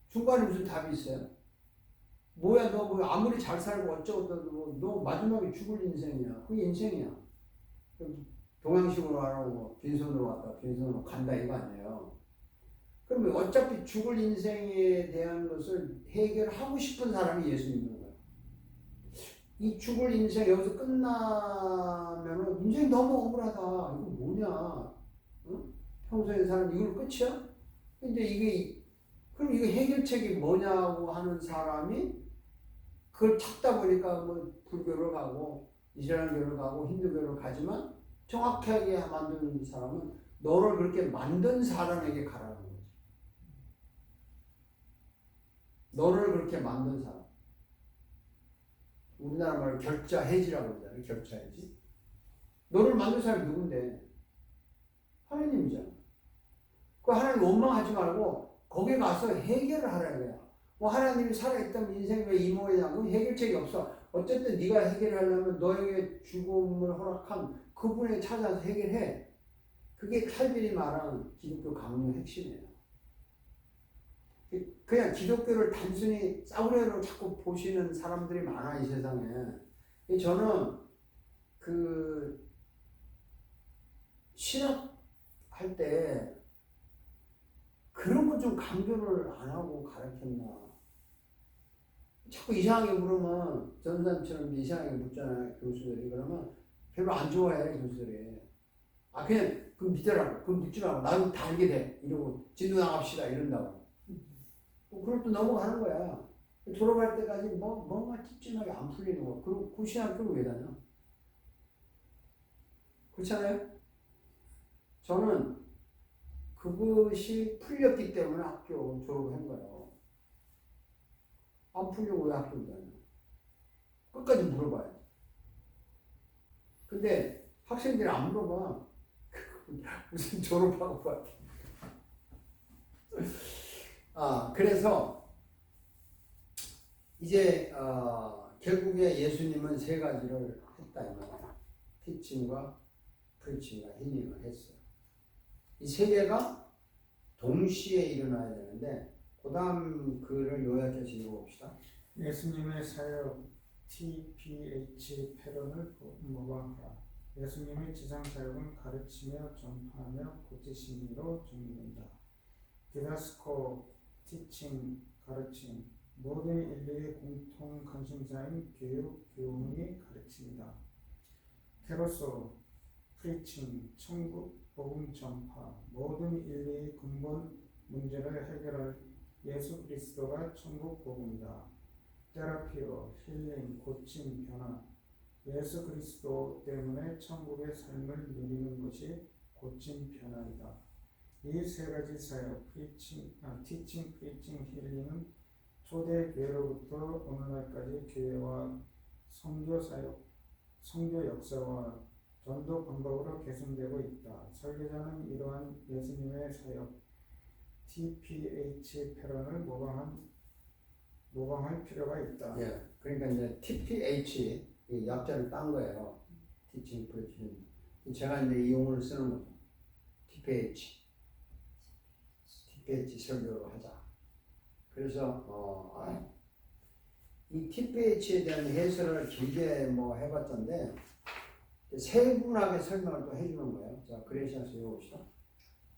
중간에 무슨 답이 있어요? 뭐야 너 뭐 아무리 잘 살고 어쩌고 너 마지막에 죽을 인생이야. 그게 인생이야. 동양식으로 하라고 뭐 빈손으로 왔다 빈손으로 간다 이거 아니에요. 그러면 어차피 죽을 인생에 대한 것을 해결하고 싶은 사람이 예수 믿는 거예요. 이 죽을 인생 여기서 끝나면은 인생 너무 억울하다. 이거 뭐냐? 응? 평소에 사는 이걸로 끝이야? 근데 이게 그럼 이거 해결책이 뭐냐고 하는 사람이 그걸 찾다 보니까 뭐 불교로 가고 이슬람교로 가고 힌두교로 가지만 정확하게 만드는 사람은 너를 그렇게 만든 사람에게 가라는 거지. 너를 그렇게 만든 사람. 우리나라 말로 결자해지라고 그러잖아요. 결자해지. 너를 만든 사람이 누군데? 하나님이잖아. 그 하나님 원망하지 말고 거기에 가서 해결을 하라고요. 뭐 하나님이 살아있다면 인생 왜 이 모양이냐고 해결책이 없어. 어쨌든 네가 해결하려면 너에게 죽음을 허락한 그분에 찾아서 해결해. 그게 칼빈이 말하는 기독교 강론의 핵심이에요. 그냥 기독교를 단순히 싸구려로 자꾸 보시는 사람들이 많아 이 세상에. 저는 그 신학 할 때 그런 거 좀 강조를 안 하고 가르쳤나. 자꾸 이상하게 물으면 전사님처럼 이상하게 묻잖아요 교수들이. 그러면 별로 안 좋아해 교수들이. 아 그냥 그럼 믿으라고 그럼 믿지 말고 나도 다 알게 돼 이러고 진도 나갑시다 이런다고. 뭐 그럴 때 넘어가는 거야. 졸업할 때까지 뭔가 찝찝하게 안 풀리는 거. 그리고 그 신학교를 왜 다녀? 그렇잖아요? 저는 그것이 풀렸기 때문에 학교 졸업을 한 거예요. 안 풀리고 왜 학교를 다녀? 끝까지 물어봐요. 근데 학생들이 안 물어봐. 무슨 졸업하고 봐. 그래서 이제 결국에 예수님은 세 가지를 했다 이 말이야. 티칭과 프리칭과 힐링을 했어요. 이 세 개가 동시에 일어나야 되는데 그 다음 글을 요약해서 읽어봅시다. 예수님의 사역 TPH 패런을 모방하라. 예수님의 지상 사역은 가르치며 전파하며 고치심으로 정리된다. 디다스코 티칭 가르침 모든 인류의 공통 관심사인 교육 교훈이 가르칩니다. 테로소 프리칭 천국 복음 전파 모든 인류의 근본 문제를 해결할 예수 그리스도가 천국 복음이다. 테라피오 힐링 고침 변화 예수 그리스도 때문에 천국의 삶을 누리는 것이 고침 변화이다. 이 세 가지 사역 티칭, 프리칭, 힐링은 초대 교회로부터 오늘날까지 교회와 선교 사역, 선교 역사와 전도 방법으로 개선되고 있다. 설교자는 이러한 예수님의 사역 TPH 패런을 모방할 필요가 있다. 예, 그러니까 이제 TPH 이 약자를 딴 거예요. Teaching, Preaching. 제가 이제 이 용어를 쓰는 거죠. TPH 설교를 하자. 그래서 이 TPH에 대한 해설을 길게 뭐 해봤던데 세분하게 설명을 또 해주는 거예요. 자, 그레이션스 읽어봅시다.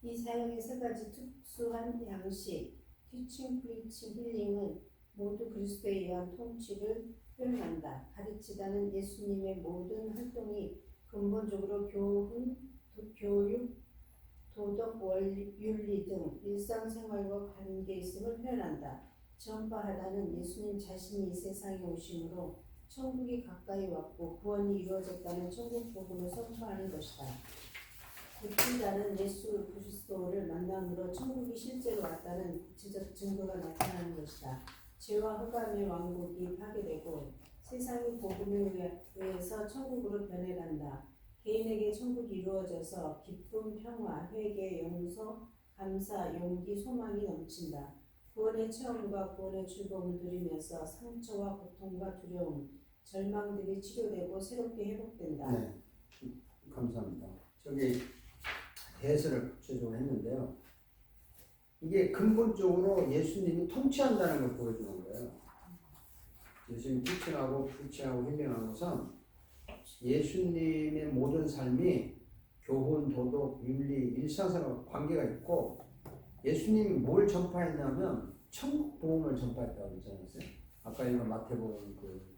이 사역의 세 가지 특수한 양식, 티칭, 프리칭, 힐링은 모두 그리스도에 의한 통치를 표현한다. 가르치다는 예수님의 모든 활동이 근본적으로 교육, 도덕, 윤리 등 일상생활과 관계 있음을 표현한다. 전파하다는 예수님 자신이 이 세상에 오심으로 천국이 가까이 왔고 구원이 이루어졌다는 천국 복음을 선포하는 것이다. 구치자는 예수 그리스도를 만남으로 천국이 실제로 왔다는 구체적 증거가 나타나는 것이다. 죄와 흑암의 왕국이 파괴되고 세상이 복음에 의해서 천국으로 변해간다. 개인에게 천국이 이루어져서 기쁨, 평화, 회개, 용서, 감사, 용기, 소망이 넘친다. 구원의 체험과 구원의 즐거움을 누리면서 상처와 고통과 두려움, 절망들이 치료되고 새롭게 회복된다. 네, 감사합니다. 저기 해설을 구체적으로 했는데요. 이게 근본적으로 예수님이 통치한다는 걸 보여주는 거예요. 예수님이 티칭하고 프리칭하고 힐링하는 것은 예수님의 모든 삶이 교훈, 도덕, 윤리, 일상생활과 관계가 있고 예수님이 뭘 전파했냐면 천국 복음을 전파했다고 그랬잖아요. 아까 이거 마태복음 그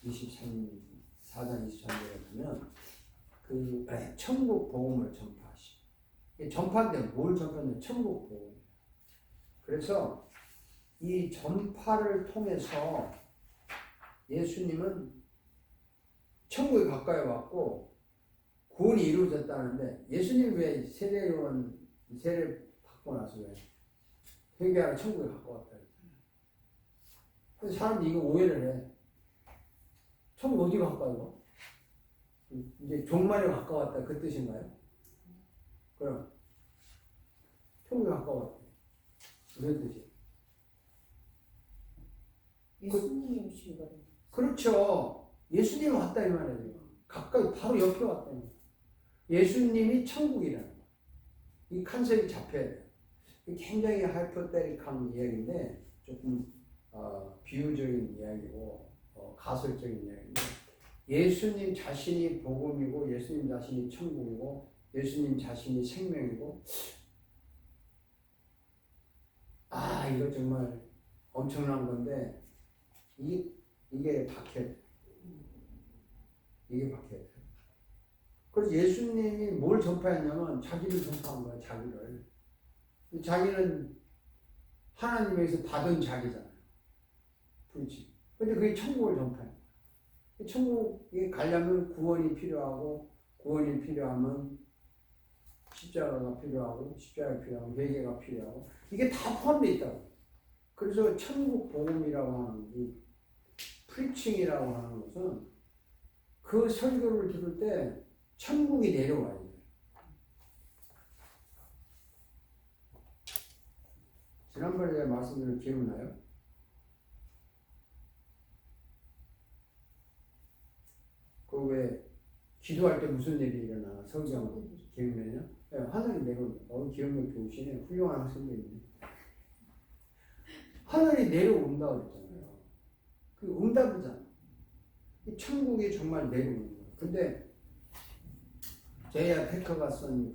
4장 23절에 보면 그 천국 복음을 전파하시. 전파인데 뭘 전파했냐면 천국 복음. 그래서 이 전파를 통해서 예수님은 천국에 가까이 왔고 구원이 이루어졌다는데 예수님 왜 세례 받고 나서 왜 회개하러 천국에 가까웠다 그랬잖아요. 그래서 사람들이 이거 오해를 해. 천국 어디 가까이 와? 이제 종말에 가까웠다 그 뜻인가요? 그럼 천국에 가까웠다. 무슨 뜻이에요? 예수님이 오신 거예요. 그렇죠. 예수님이 왔다 이 말이에요. 가까이 바로 옆에 왔다. 예수님이 천국이라는 거예요. 이 컨셉이 잡혀야 돼요. 굉장히 하이퍼테릭한 이야기인데 조금 비유적인 이야기고 가설적인 이야기인데 예수님 자신이 복음이고 예수님 자신이 천국이고 예수님 자신이 생명이고 이거 정말 엄청난 건데 이게 박혀야 돼. 이게 박혀야 돼. 그래서 예수님이 뭘 전파했냐면 자기를 전파한 거야. 자기는 하나님에서 받은 자기잖아요. 그렇지. 근데 그게 천국을 전파해. 천국에 가려면 구원이 필요하고 구원이 필요하면 십자가가 필요하고 십자가가 필요하고 회개가 필요하고 이게 다 포함되어 있다고. 그래서 천국 복음이라고 하는 이 프리칭이라고 하는 것은 그 설교를 들을 때 천국이 내려와야 돼요. 지난번에 제가 말씀드린 기억나요? 그 왜 기도할 때 무슨 일이 일어나? 성경 기억나요? 네, 하늘이 내려온다. 기억력 좋으시네. 훌륭한 학생들이네. 하늘이 내려온다 그랬잖아요. 그 응답이잖아. 이 천국이 정말 내려오는 거예요. 근데 제이아 테커가 쓴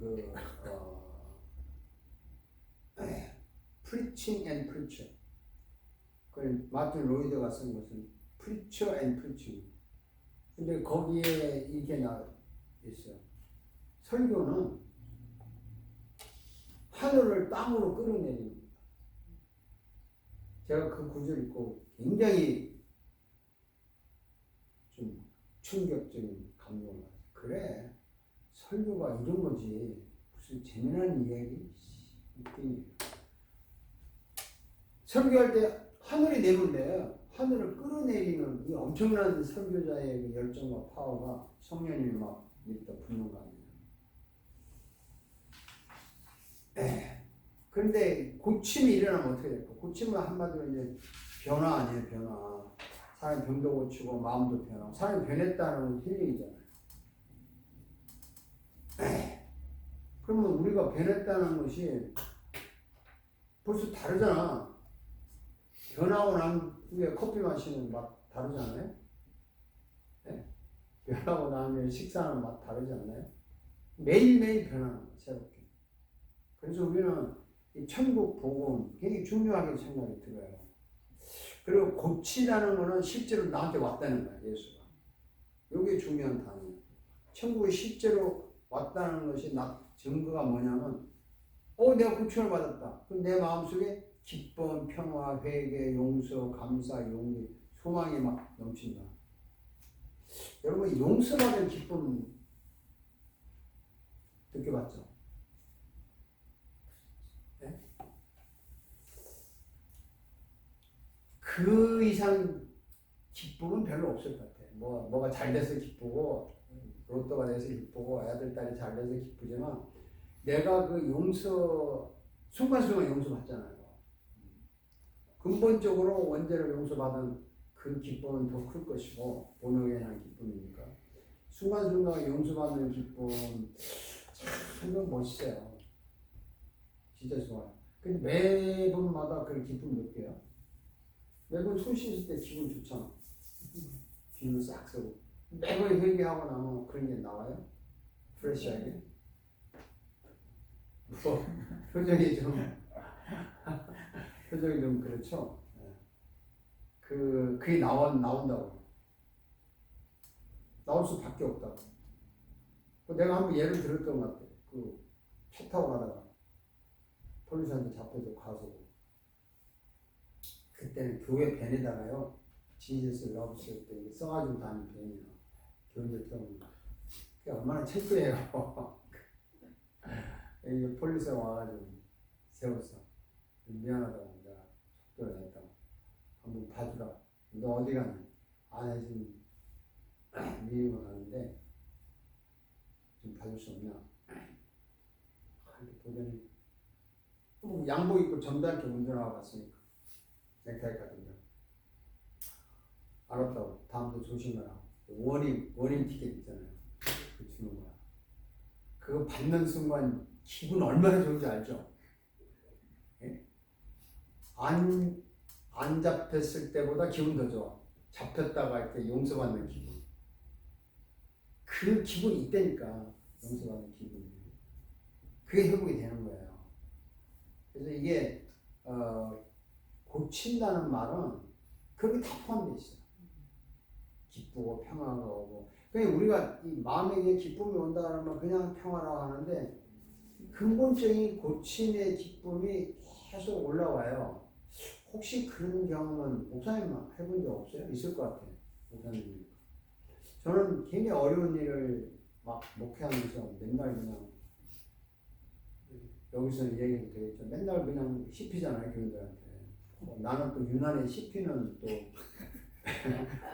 Preaching and Preacher. 그 마틴 로이드가 쓴 것은 Preacher and Preaching. 근데 거기에 이게 나와 있어요. 설교는 하늘을 땅으로 끌어내리는 겁니다. 제가 그 구절 읽고 굉장히 좀 충격적인 감동을 받았어요. 그래, 설교가 이런 거지. 무슨 재미난 이야기? 웃기니. 설교할 때 하늘이 내는데 하늘을 끌어내리는 이 엄청난 설교자의 그 열정과 파워가 성령님이 막 이렇게 붙는 거 아니에요. 그런데 고침이 일어나면 어떻게 될까? 고침은 한마디로 이제 변화 아니에요, 변화. 사람이 병도 고치고 마음도 변하고 사람이 변했다는 건 힐링이잖아요. 그러면 우리가 변했다는 것이 벌써 다르잖아. 변하고 난 후에 커피 마시는 맛 다르잖아요. 네? 변하고 난 후에 식사하는 맛 다르지 않나요? 매일매일 변하는 거예요, 새롭게. 그래서 우리는 이 천국 복음 굉장히 중요하게 생각이 들어요. 그리고 고치라는 거는 실제로 나한테 왔다는 거야, 예수가. 이게 중요한 단어예요. 천국이 실제로 왔다는 것이 증거가 뭐냐면, 내가 고침을 받았다. 그럼 내 마음속에 기쁨, 평화, 회개, 용서, 감사, 용기, 소망이 막 넘친다. 여러분, 용서받은 기쁨 느껴봤죠? 네? 그 이상 기쁨은 별로 없을 것 같아요. 뭐가 잘 돼서 기쁘고, 로또가 돼서 기쁘고, 애들, 딸이 잘 돼서 기쁘지만, 내가 그 순간순간 용서받잖아요. 근본적으로 원죄를 용서받은 그 기쁨은 더 클 것이고, 본능에 대한 기쁨이니까. 순간순간 용서받는 기쁨, 참 멋있어요. 진짜 좋아요. 근데 매번마다 그 기쁨 느껴요. 매번 손 씻을 때 기분 좋잖아. 비누 싹 쓰고. 매번 회개하고 나면 그런 게 나와요? 프레시하게. 표정이 좀 그렇죠. 그게 나온다고. 나올 수밖에 없다고. 내가 한번 예를 들었던 것 같아. 차 타고 가다가 폴리스한테 잡혀서 과속. 그때는 교회 밴에다가요, 지저스 러브스 때 써가지고 다니는 밴이야. 교인들 태우는. 그게 얼마나 창피해요. 여기 폴리스가 와가지고 세웠어. 미안하다고 내가 속도를 냈다고. 한번 봐주라. 너 어디 가니? 안에 지금 미국을 가는데 좀 봐줄 수 없냐? 이렇게 보더니 양복 입고 점잖게 운전하고 갔으니까 넥타이 같은 거. 알았다고. 다음부터 조심해라. 원인 티켓 있잖아요. 그 주는 거야. 그거 받는 순간 기분 얼마나 좋은지 알죠? 예? 안 잡혔을 때보다 기분 더 좋아. 잡혔다가 이렇게 용서받는 기분. 그 기분이 있다니까. 용서받는 기분이. 그게 회복이 되는 거예요. 그래서 이게 고친다는 말은 그렇게 다 포함되어 있어요. 기쁘고 평화가 오고. 그러니까 우리가 이 마음에 기쁨이 온다 그러면 그냥 평화라고 하는데 근본적인 고침의 기쁨이 계속 올라와요. 혹시 그런 경험은 목사님 해본 적 없어요? 있을 것 같아요. 목사님. 저는 굉장히 어려운 일을 막 목회하면서 맨날 그냥 여기서는 얘기도 되겠죠. 맨날 그냥 씹히잖아요, 교인들한테. 나는 또 유난히 씹히는 또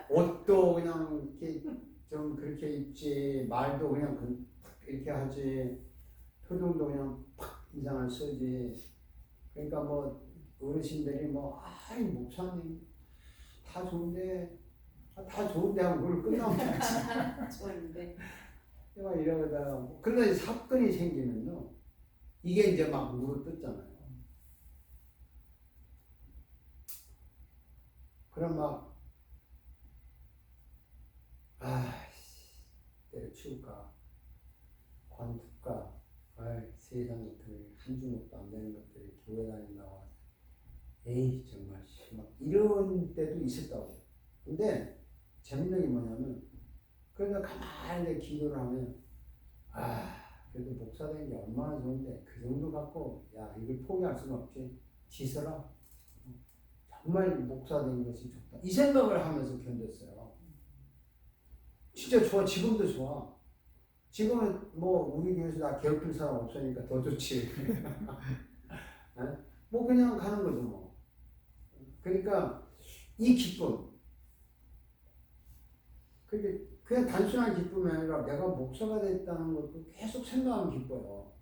옷도 그냥 이렇게 좀 그렇게 입지, 말도 그냥 이렇게 하지, 표정도 그냥 팍 인상을 쓰지. 그러니까 뭐 어르신들이 아이 목사님 다 좋은데 하면 그걸 끝나면 좋은데. 내가 이러다가 그러다 사건이 생기면요 이게 이제 막 물어뜯잖아요. 그럼 때려치울까 관둘까 세상 것들 한 주먹도 안 되는 것들이 교회 다닌다고 에이 정말 막 이런 때도 있었다고. 근데 재밌는 게 뭐냐면 그러니까 가만히 기도를 하면 그래도 목사 되는 게 얼마나 좋은데 그 정도 갖고 이걸 포기할 수는 없지. 지서라. 정말 목사 되는 것이 좋다. 이 생각을 하면서 견뎠어요. 진짜 좋아. 지금도 좋아. 지금은 우리 교회에서 나 괴롭힐 사람 없으니까 더 좋지. 뭐 그냥 가는 거죠 뭐. 그러니까 이 기쁨, 그냥 단순한 기쁨이 아니라 내가 목사가 됐다는 것도 계속 생각하면 기뻐요.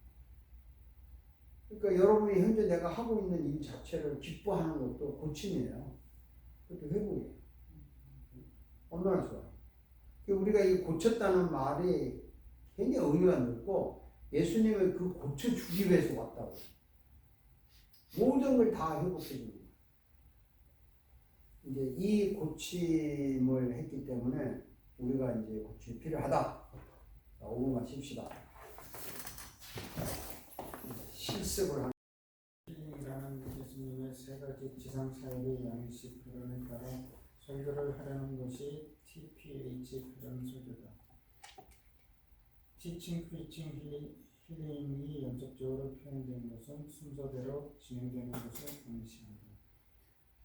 그러니까 여러분이 현재 내가 하고 있는 일 자체를 기뻐하는 것도 고침이에요. 그것도 회복이에요. 얼마나 좋아요. 우리가 이 고쳤다는 말이 굉장히 의미가 넓고 예수님은 그 고쳐주기 위해서 왔다고. 모든 걸 다 회복해 줍니다. 이제 이 고침을 했기 때문에 우리가 이제 고침이 필요하다. 5분만 쉽시다. 실습을 하는 힐링이라는 예수님의 세 가지 지상 사역의 양식 표현에 따라 설교를 하려는 것이 TPH 표현 설교다. Teaching, Preaching, 힐링이 연속적으로 표현된 것은 순서대로 진행되는 것을 암시한다.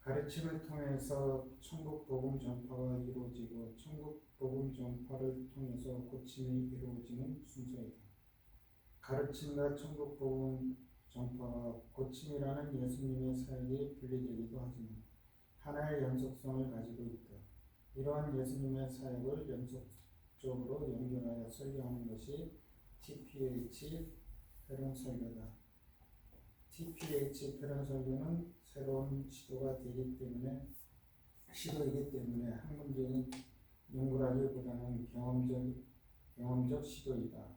가르침을 통해서 천국 복음 전파가 이루어지고 천국 복음 전파를 통해서 고침이 이루어지는 순서이다. 가르침과 천국 복음 전파와 고침이라는 예수님의 사역이 분리되기도 하지만 하나의 연속성을 가지고 있다. 이러한 예수님의 사역을 연속적으로 연결하여 설교하는 것이 TPH 회론 설교다. TPH 회론 설교는 새로운 시도이기 때문에 학문적인 연구라기보다는 경험적 시도이다.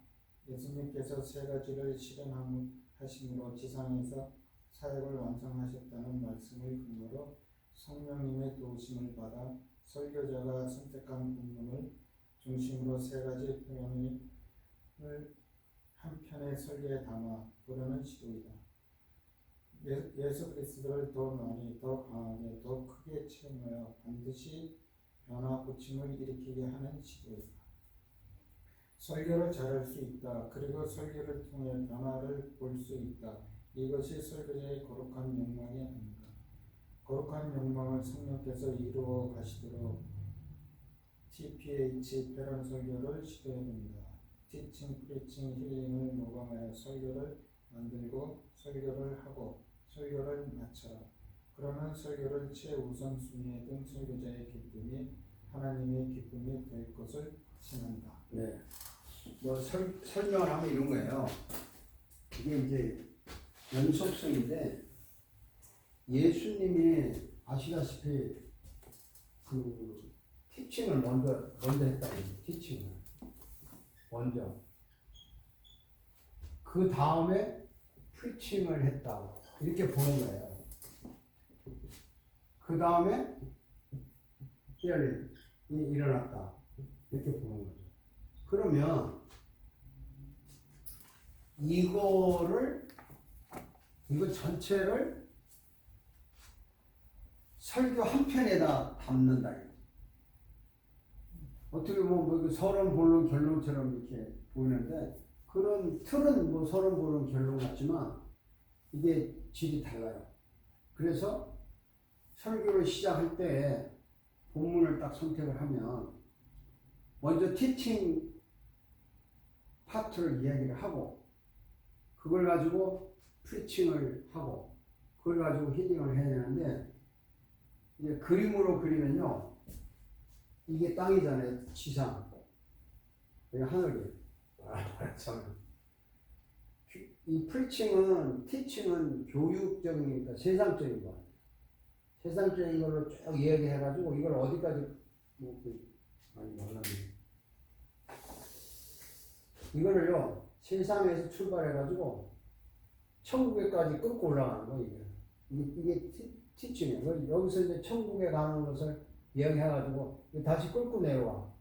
예수님께서 세 가지를 실현하심으로 지상에서 사역을 완성하셨다는 말씀을 근거로 성령님의 도우심을 받아 설교자가 선택한 본문을 중심으로 세 가지 표현을 한 편의 설교에 담아 보려는 시도이다. 예수 그리스도를 더 많이, 더 강하게, 더 크게 체험하여 반드시 변화 고침을 일으키게 하는 시도이다. 설교를 잘할 수 있다. 그리고 설교를 통해 변화를 볼 수 있다. 이것이 설교자의 거룩한 욕망이 아닌가. 거룩한 욕망을 성령께서 이루어 가시도록 TPH 패런 설교를 시도해봅니다. 티칭, 프리칭, 힐링을 모방하여 설교를 만들고 설교를 하고 설교를 마쳐라. 그러면 설교를 최우선순위에 둔 설교자의 기쁨이 하나님의 기쁨이 될 것을 확신한다. 네. 설명을 하면 이런 거예요. 이게 이제 연속성인데 예수님이 아시다시피 그 티칭을 먼저 했다고 해요. 티칭을 먼저. 그 다음에 프리칭을 했다. 이렇게 보는 거예요. 그 다음에 혈이 일어났다. 이렇게 보는 거죠. 그러면 이거 전체를 설교 한 편에다 담는다. 어떻게 보면 서론, 본론, 결론처럼 이렇게 보이는데 그런 틀은 서론, 본론, 결론 같지만 이게 질이 달라요. 그래서 설교를 시작할 때 본문을 딱 선택을 하면 먼저 티칭 파트를 이야기를 하고 그걸 가지고 프리칭을 하고 그걸 가지고 힐링을 해야 되는데 이제 그림으로 그리면요 이게 땅이잖아요. 지상 여기 하늘이에요. 이 프리칭은 티칭은 교육적이니까 세상적인 거 세상적인 걸로 쭉 이야기해가지고 이걸 어디까지 많이 몰랐네. 이거를요 세상에서 출발해가지고 천국에까지 끌고 올라가는 거 이게 티칭이에요. 여기서 이제 천국에 가는 것을 이야기해가지고 다시 끌고 내려와.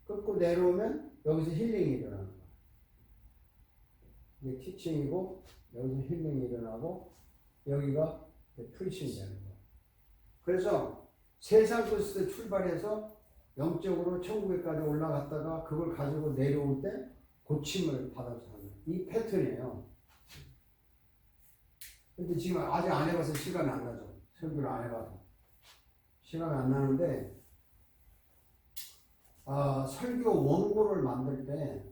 끌고 내려오면 여기서 힐링이 일어나는 거야. 이게 티칭이고 여기서 힐링이 일어나고 여기가 프리칭이 되는 거야. 그래서 세상 끝에서 출발해서 영적으로 천국에까지 올라갔다가 그걸 가지고 내려올 때 고침을 받아서 하는 이 패턴이에요. 근데 지금 아직 안 해봐서 시간이 안 나죠. 설교를 안 해봐서 시간이 안 나는데 설교 원고를 만들 때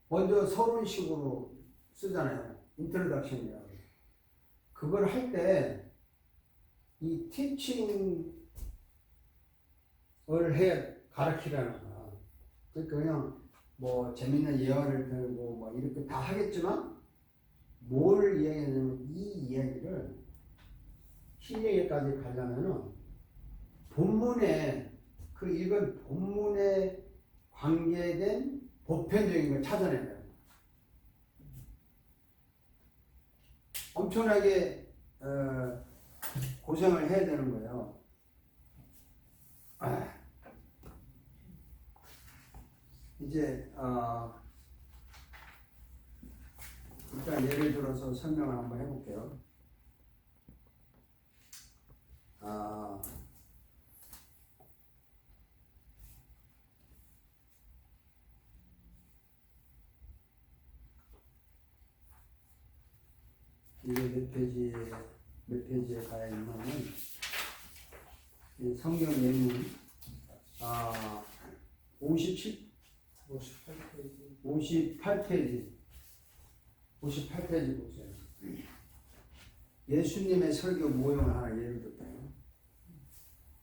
먼저 서론식으로 쓰잖아요. 인트로덕션이라고. 그걸 할 때 이 티칭을 해 가르치라는 거야. 그러니까 그냥 뭐 재밌는 예화를 들고 뭐 이렇게 다 하겠지만 뭘 이야기하냐면 이 이야기를 신약에까지 가려면은 본문에 그 읽은 본문에 관계된 보편적인 걸 찾아내야 돼요. 엄청나게 고생을 해야 되는 거예요. 이제 일단 예를 들어서 설명을 한번 해볼게요. 이게 몇 페이지에 가야 있냐면 이 성경 예문 58페이지 보세요. 예수님의 설교 모형을 하나 예를 들게요.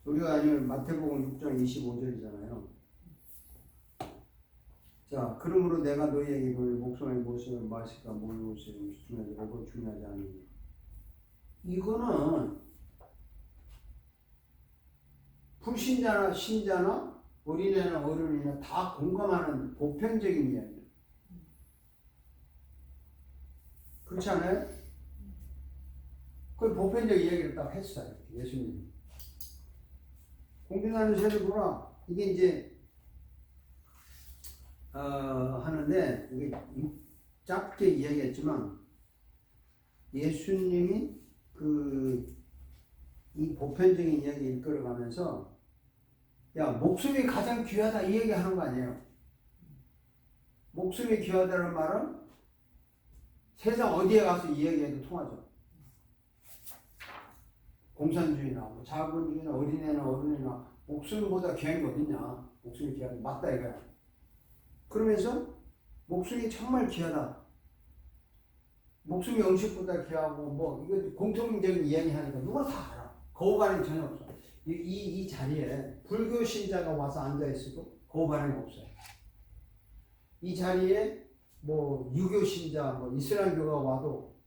우리가 아니면 마태복음 6장 25절이잖아요. 자, 그러므로 내가 너희에게 이르노니 목숨의 무엇을 마실까 무엇을 중요하지 말고 중요하지 않느냐. 이거는 불신자나 신자나 어린애나 어른이나 다 공감하는 보편적인 이야기예요. 그렇지 않아요? 그 보편적 이야기를 딱 했어요. 예수님. 공중하는 새를 보라. 이게 이제 하는데 이게 짧게 이야기했지만 예수님이 이 보편적인 이야기 이끌어가면서 야 목숨이 가장 귀하다 이 얘기 하는 거 아니에요. 목숨이 귀하다는 말은 세상 어디에 가서 이 얘기해도 통하죠. 공산주의나 뭐 자본주의나 어린애나 어른이나 목숨보다 귀한 게 어딨냐. 목숨이 귀하다 맞다 이거야. 그러면서 목숨이 정말 귀하다. 목숨이 음식보다 귀하고 뭐 이거 공통적인 이야기 하니까 누가 다 알아. 거부 반응이 전혀 없어. 이 자리에 불교 신자가 와서 앉아 있어도 거부 반응이 없어요. 이 자리에 뭐 유교 신자, 뭐 이슬람교가 와도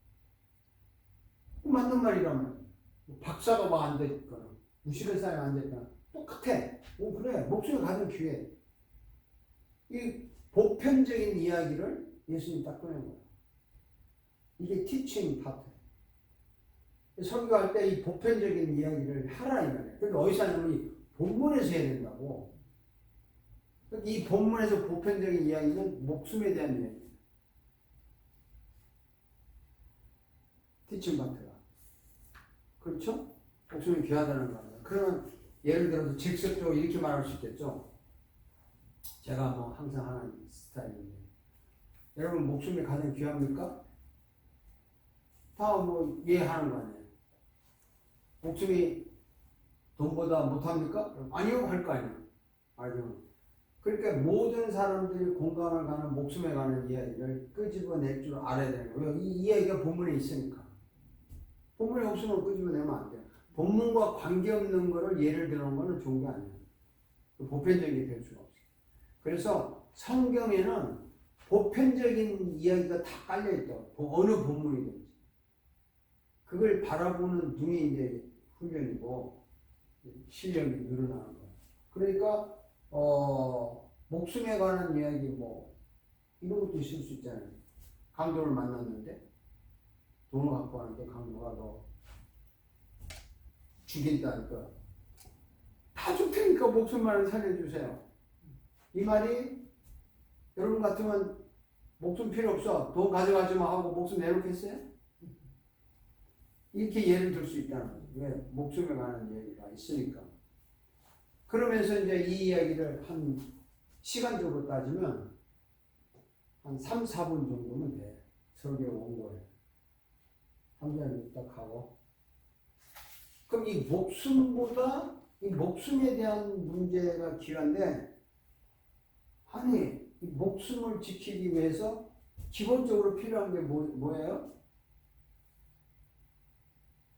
맞는 말이라면 박사가 와 앉아 있거나 무식한 사람이 앉아 있거나 똑같아. 오 그래 목숨이 가장 귀해. 이 보편적인 이야기를 예수님이 딱 꺼낸 거예요. 이게 티칭 파트. 설교할 때 이 보편적인 이야기를 하라 이 말이에요. 그런데 어디서 하냐면 이 본문에서 해야 된다고. 이 본문에서 보편적인 이야기는 목숨에 대한 이야기예요. 티칭 파트가. 그렇죠? 목숨이 귀하다는 거예요. 그러면 예를 들어서 직접적으로 이렇게 말할 수 있겠죠. 제가 뭐 항상 하는 스타일인데 여러분 목숨이 가장 귀합니까? 다 뭐 이해하는 거 아니에요. 목숨이 돈보다 못합니까? 아니요 할 거 아니에요. 아니요. 그러니까 모든 사람들이 공감을 가는 목숨에 관한 이야기를 끄집어낼 줄 알아야 되는 거예요. 이 이야기가 본문에 있으니까. 본문에 없으면 끄집어내면 안 돼요. 본문과 관계없는 거를 예를 들어놓은 거는 좋은 게 아니에요. 보편적이 될 수가 없어요. 그래서 성경에는 보편적인 이야기가 다 깔려있다고. 어느 본문이든지. 그걸 바라보는 눈이 이제 훈련이고 실력이 늘어나는 거예요. 그러니까 목숨에 관한 이야기 뭐 이런 것도 있을 수 있잖아요. 강도를 만났는데 돈을 갖고 왔는데 강도가 너 죽인다니까 다 줄 테니까 목숨만을 살려주세요. 이 말이 여러분 같으면 목숨 필요 없어. 돈 가져가지 마 하고 목숨 내놓겠어요? 이렇게 예를 들 수 있다는 거죠. 왜? 목숨에 관한 얘기가 있으니까. 그러면서 이제 이 이야기를 한 시간적으로 따지면 한 3, 4분 정도면 돼. 설교 온 거예요. 한 잔 딱 하고. 그럼 이 목숨보다 이 목숨에 대한 문제가 귀한데 아니 이 목숨을 지키기 위해서 기본적으로 필요한 게 뭐예요?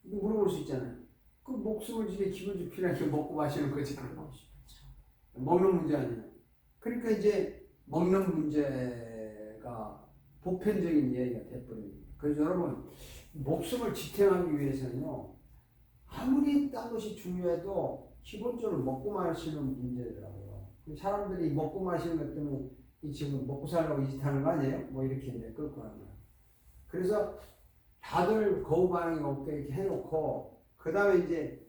물어볼 수 있잖아요. 그 목숨을 지게 기분 필요하게 먹고 마시는 거잖아. 먹는 문제 아니에요. 그러니까 이제 먹는 문제가 보편적인 이야기가 돼버립니다. 그래서 여러분 목숨을 지탱하기 위해서는요 아무리 딴 것이 중요해도 기본적으로 먹고 마시는 문제더라고요. 사람들이 먹고 마시는 것 때문에 지금 먹고 살려고 이 짓 하는 거 아니에요? 뭐 이렇게 이제 끌고 가는 거예요. 그래서 다들 거부 반응이 없게 이렇게 해놓고 그 다음에 이제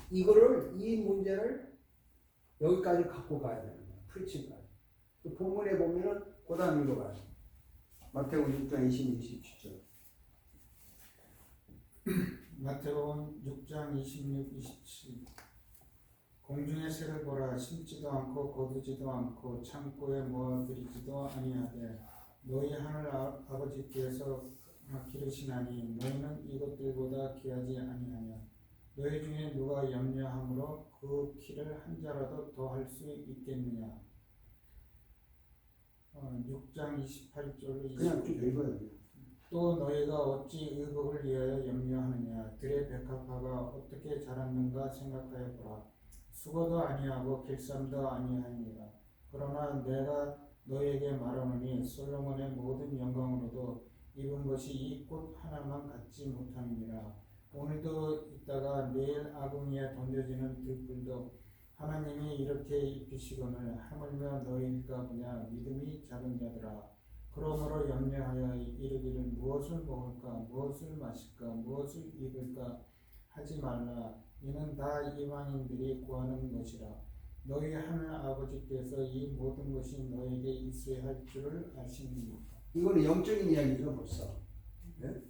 이 문제를 여기까지 갖고 가야 되는 거예요. 프리칭까지. 그 본문에 보면은 그 다음 읽어봐요. 마태복음 6장 26, 27절. 마태복음 6장 26, 27. 공중의 새를 보라. 심지도 않고 거두지도 않고 창고에 모아들이지도 아니하되 너희 하늘 아버지께서 기르시나니 너희는 이것들보다 귀하지 아니하냐. 너희 중에 누가 염려함으로 그 키를 한 자라도 더 할 수 있겠느냐. 6장 28절 그냥 쭉 읽어야 돼요. 또 너희가 어찌 의복을 위하여 염려하느냐. 들의 백합화가 어떻게 자랐는가 생각하여 보라. 수고도 아니하고 길쌈도 아니하니라. 그러나 내가 너희에게 말하노니 솔로몬의 모든 영광으로도 입은 것이 이 꽃 하나만 갖지 못함이니라. 오늘도 있다가 내일 아궁이에 던져지는 들불도 하나님이 이렇게 입히시거늘 하물며 너희가 보냐. 믿음이 작은 자들아. 그러므로 염려하여 이르기를 무엇을 먹을까 무엇을 마실까 무엇을 입을까 하지 말라. 이는 다 이방인들이 구하는 것이라. 너희 하늘 아버지께서 이 모든 것이 너에게 있어야 할 줄을 아시느니라. 이거는 영적인 이야기죠 벌써. 네?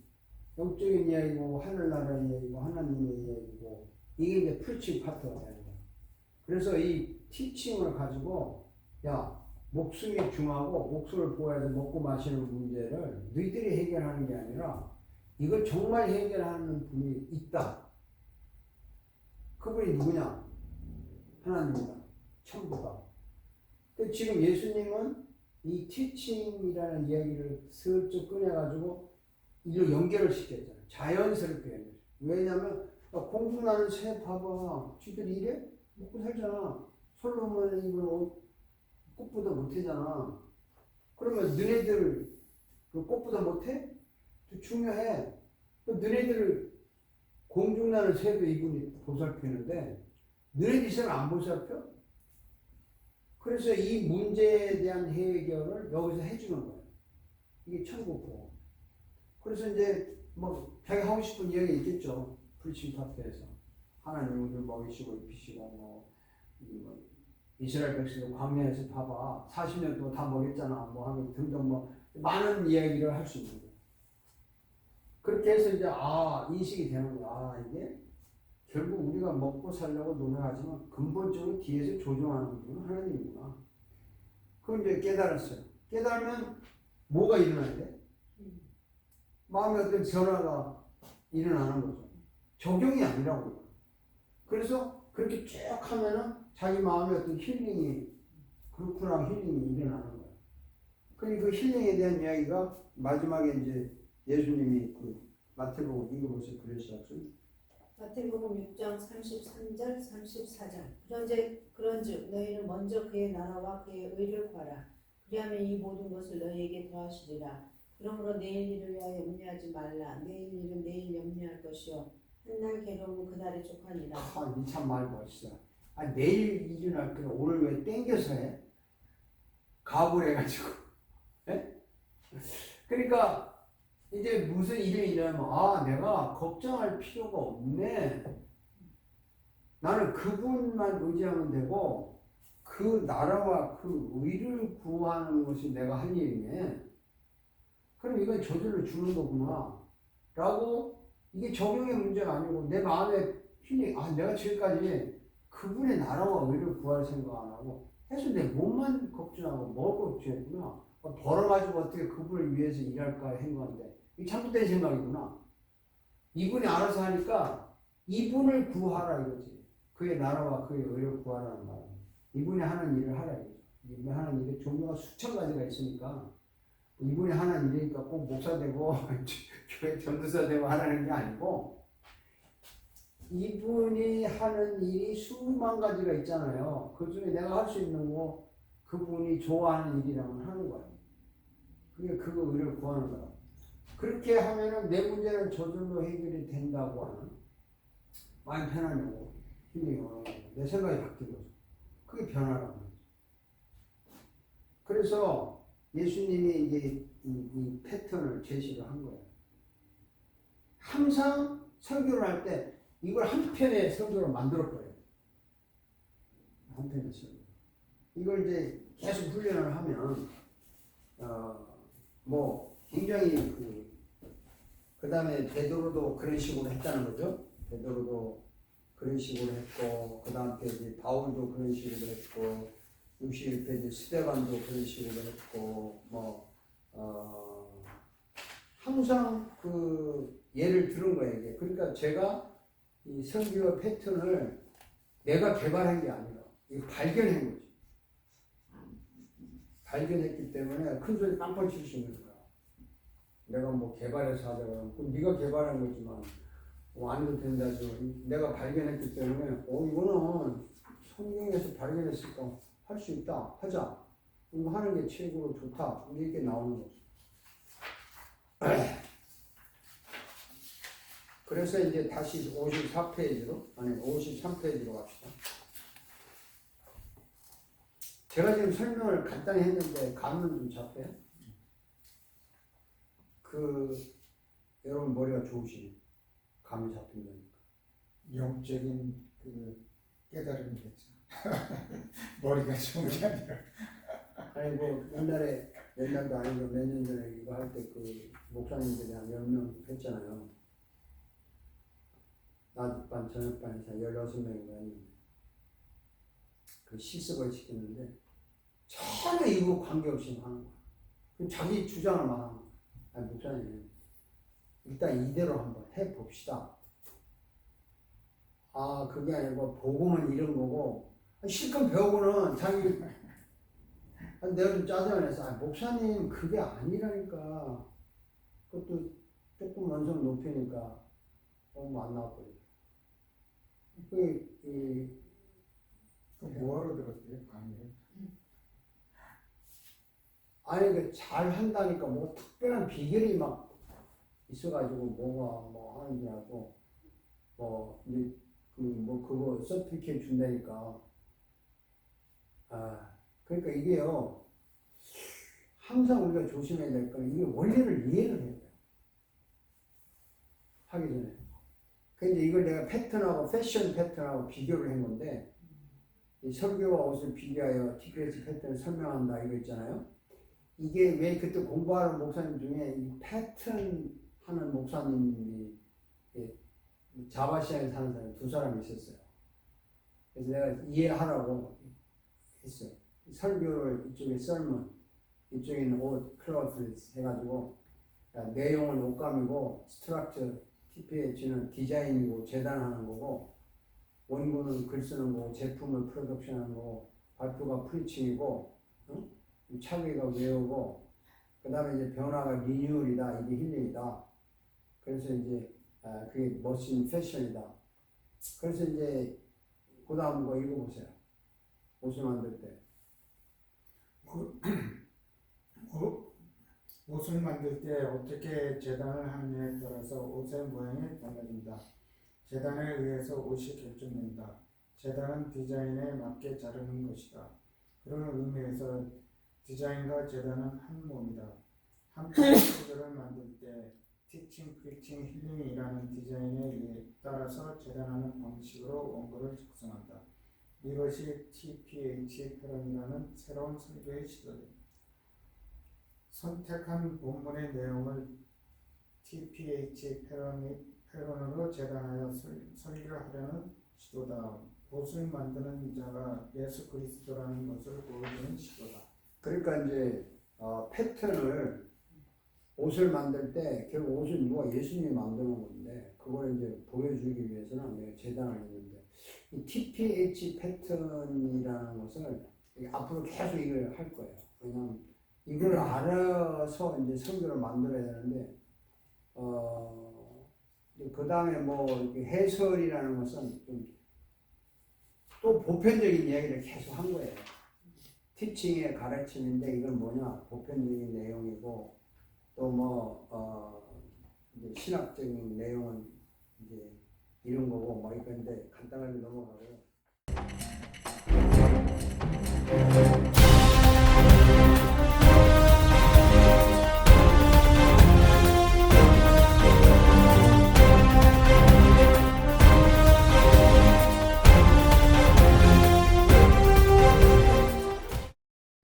영적인 이야기고 하늘나라의 이야기고 하나님의 이야기고 이게 이제 프리칭 파트가 되는 거야. 그래서 이 티칭을 가지고 야 목숨이 중하고 목숨을 보호해서 먹고 마시는 문제를 너희들이 해결하는 게 아니라 이걸 정말 해결하는 분이 있다. 그분이 누구냐? 하나님이다. 천부가. 지금 예수님은 이 티칭이라는 이야기를 슬쩍 꺼내가지고 이걸 연결을 시켰잖아요. 자연스럽게 연결. 왜냐하면 공중나는 새 봐봐. 쥐들이 이래? 먹고 살잖아. 솔로몬의 입은 옷 꽃보다 못하잖아. 그러면 너네들 그 꽃보다 못해? 중요해. 너네들 공중나는 새도 이분이 보살피는데 너네들 이상은 안 보살펴? 그래서 이 문제에 대한 해결을 여기서 해주는 거예요. 이게 천국보. 그래서 이제 뭐 자기 하고 싶은 이야기 있겠죠. 프리칭 파트에서 하나님 우리를 먹이시고 입히시고 뭐 이스라엘 백성들 광야에서 봐봐 40년 동안 다 먹였잖아 뭐 하면 등등 뭐 많은 이야기를 할 수 있는 거예요. 그렇게 해서 이제 인식이 되는 거야. 이게 결국 우리가 먹고 살려고 노력하지만 근본적으로 뒤에서 조종하는 분은 하나님이구나. 그걸 이제 깨달았어요. 깨달으면 뭐가 일어나야 돼? 마음에 어떤 변화가 일어나는 거죠. 적용이 아니라고. 그래서 그렇게 쭉 하면은 자기 마음에 어떤 힐링이 그렇구나 힐링이 일어나는 거예요. 그러니까 그 힐링에 대한 이야기가 마지막에 이제 예수님이 그 마태복음 읽어보세요. 그러시죠. 마태복음 6장 33절 34절. 그런즉 너희는 먼저 그의 나라와 그의 의를 구하라. 그리하면 이 모든 것을 너희에게 더하시리라. 그러므로 내일 일을 위하여 염려하지 말라. 내일 일은 내일 염려할 것이요 한날 괴로움은 그날에 족하니라. 이 참 말 멋있어. 내일 일어날 거야. 오늘 왜 땡겨서 해? 가불 해가지고. 예? 그러니까 이제 무슨 일이 일어나면 내가 걱정할 필요가 없네. 나는 그분만 의지하면 되고 그 나라와 그 의를 구하는 것이 내가 할 일이네. 그럼 이건 저절로 주는 거구나 라고 이게 적용의 문제가 아니고 내 마음에 힐링 내가 지금까지 그분의 나라와 의를 구할 생각 안 하고 해서 내 몸만 걱정하고 뭘 걱정했구나. 벌어가지고 어떻게 그분을 위해서 일할까 한 건데 이게 잘못된 생각이구나. 이분이 알아서 하니까 이분을 구하라 이거지. 그의 나라와 그의 의를 구하라는 말은 이분이 하는 일을 하라 이거죠. 이분이 하는 일의 종류가 수천 가지가 있으니까 이분이 하는 일이니까 꼭 목사 되고 교회 전도사 되고 하라는 게 아니고 이분이 하는 일이 수만 가지가 있잖아요. 그 중에 내가 할 수 있는 거 그분이 좋아하는 일이라면 하는 거예요. 그게 그거 의를 구하는 거야. 그렇게 하면은 내 문제는 저절로 해결이 된다고 하는 많이 편하냐고 내 생각이 바뀌고 그게 변화라는 거죠. 그래서 예수님이 이제 이 패턴을 제시를 한 거예요. 항상 설교를 할 때 이걸 한 편의 설교로 만들어버려요. 한 편의 설교. 이걸 이제 계속 훈련을 하면 뭐 굉장히 그 다음에 베드로도 그런 식으로 했다는 거죠. 베드로도 그런 식으로 했고 그 다음 페이지 바울도 그런 식으로 했고 61페이지 스데반도 그런 식으로 했고 항상 그 예를 들은 거예요. 이게. 그러니까 제가 이 설교 패턴을 내가 개발한 게 아니라 이거 발견한 거죠. 발견했기 때문에 큰 소리 빵빵 칠 수 있는 거야. 내가 뭐 개발해서 하자고 그럼 네가 개발한 거지만 안 해도 된다 해서 내가 발견했기 때문에 이거는 성경에서 발견했으니까 할 수 있다 하자. 이거 하는 게 최고로 좋다. 이렇게 나오는 거죠. 그래서 이제 다시 54페이지로 53페이지로 갑시다. 제가 지금 설명을 간단히 했는데 감은 좀 잡혀요? 여러분 머리가 좋으시네. 감이 잡힌다니까. 영적인 그 깨달음이겠죠. 머리가 좋은 게 아니라. 아니 뭐 옛날도 아니고 몇 년 전에 이거 할 때 그 목사님들이 한 10명 했잖아요. 낮반 저녁반에서 16명인가 했는데 그 실습을 시켰는데 전혀 이거 관계없이 하는 거야. 그럼 자기 주장을 막 하는 거야. 아니 목사님 일단 이대로 한번 해봅시다. 그게 아니고 복음은 이런 거고 실컷 배우고는 자기 내가 좀 짜증을 내서 목사님 그게 아니라니까 그것도 조금 원성 높이니까 너무 안 나왔거든요. 뭐하러 들었대요? 강의를? 아니 잘 한다니까 뭐 특별한 비결이 막 있어가지고 뭐가 뭐 하는 줄 알고 이제 그거 서티피케이트 준다니까. 그러니까 이게요 항상 우리가 조심해야 될 거는 이게 원리를 이해를 해야 돼요. 하기 전에. 근데 이걸 내가 패턴하고 패션 패턴하고 비교를 한 건데 이 설교와 옷을 비교하여 TPS 패턴을 설명한다 이거 있잖아요. 이게 왜 그때 공부하는 목사님 중에 이 패턴 하는 목사님이 자바시아에 사는 사람이 2사람이 있었어요. 그래서 내가 이해하라고 했어요. 설교를 이쪽에 썰면 이쪽에는 옷 클로트리스 해가지고 내용은 옷감이고 스트럭처 TPH는 디자인이고 재단하는 거고 원고는 글 쓰는 거고 제품을 프로덕션하는 거고 발표가 프리칭이고 차기가 외우고 그 다음에 이제 변화가 리뉴얼이다 이게 힐링이다. 그래서 이제 그게 멋진 패션이다. 그래서 이제 그 다음 거 읽어보세요. 옷을 만들 때 옷을 만들 때 어떻게 재단을 하느냐에 따라서 옷의 모양이 달라진다. 재단에 의해서 옷이 결정된다. 재단은 디자인에 맞게 자르는 것이다. 그런 의미에서 디자인과 재단은 한 몸이다. 한편의 설교를 만들 때 티칭, 프리칭, 힐링이라는 디자인에 따라서 재단하는 방식으로 원고를 작성한다. 이것이 TPH 패런이라는 새로운 설교의 시도입니다. 선택한 본문의 내용을 TPH 패런으로 재단하여 설교하려는 시도다. 옷을 만드는 자가 예수 그리스도라는 것을 보여주는 시도다. 그러니까 이제 패턴을 옷을 만들 때 결국 옷은 누가 예수님이 만드는 건데 그걸 이제 보여주기 위해서는 내가 재단을 했는데 이 TPH 패턴이라는 것을 앞으로 계속 이걸 할 거예요. 왜냐하면 이걸 알아서 이제 설교를 만들어야 되는데 그 다음에 뭐 이렇게 해설이라는 것은 좀 또 보편적인 이야기를 계속 한 거예요. 티칭의 가르침인데 이건 뭐냐 보편적인 내용이고 또 뭐 이제 신학적인 내용은 이제 이런 거고 뭐 이건데 간단하게 넘어가고요.